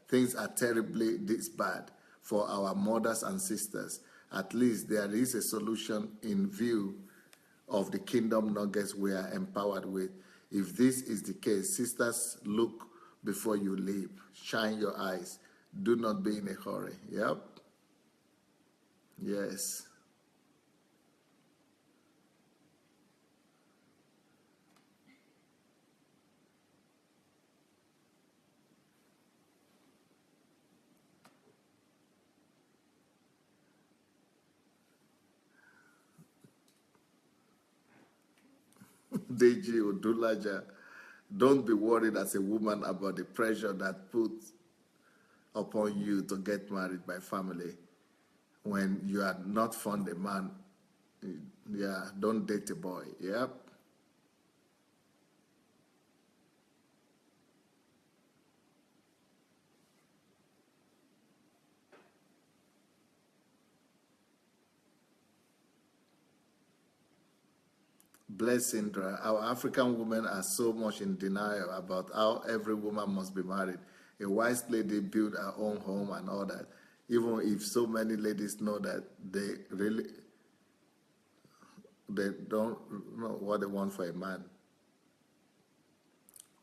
things are terribly this bad for our mothers and sisters. At least there is a solution in view of the kingdom nuggets we are empowered with. If this is the case, sisters, look before you leap. Shine your eyes. Do not be in a hurry. Yep. Yes. Deji Odulaja, don't be worried as a woman about the pressure that puts upon you to get married by family. When you are not fond a man, yeah, don't date a boy. Yep. Bless Indra. Our African women are so much in denial about how every woman must be married. A wise lady built her own home and all that. Even if so many ladies know that they don't know what they want for a man.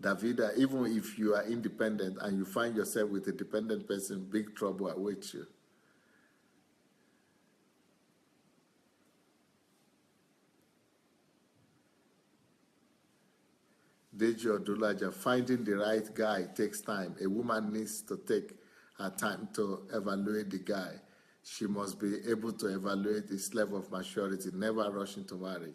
Davida, even if you are independent and you find yourself with a dependent person, big trouble awaits you. Deji or Adelaja, finding the right guy takes time. A woman needs to take her time to evaluate the guy. She must be able to evaluate his level of maturity, never rush into marriage.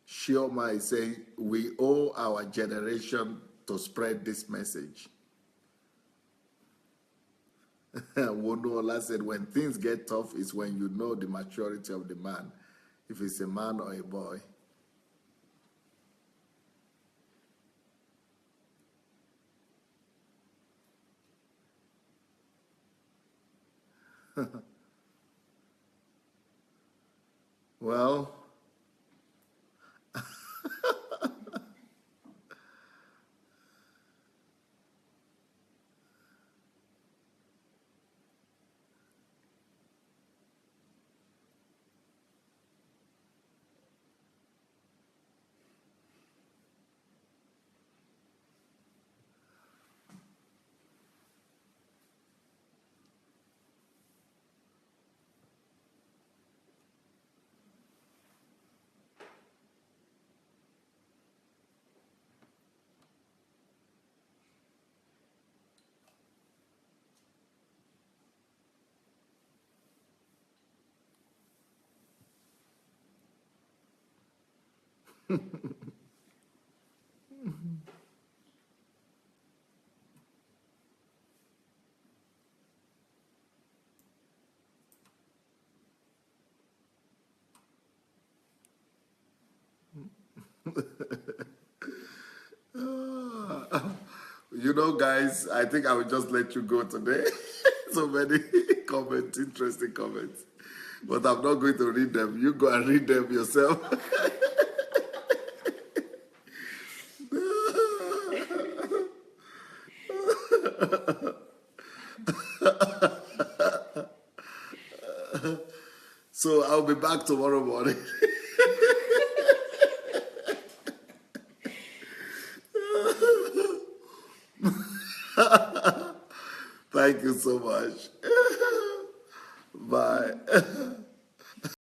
Shioma is saying, we owe our generation to spread this message. Wonola said, when things get tough is when you know the maturity of the man, if it's a man or a boy. Well, you know, guys, I think I will just let you go today. So many comments, interesting comments. But I'm not going to read them. You go and read them yourself. So I'll be back tomorrow morning. Thank you so much.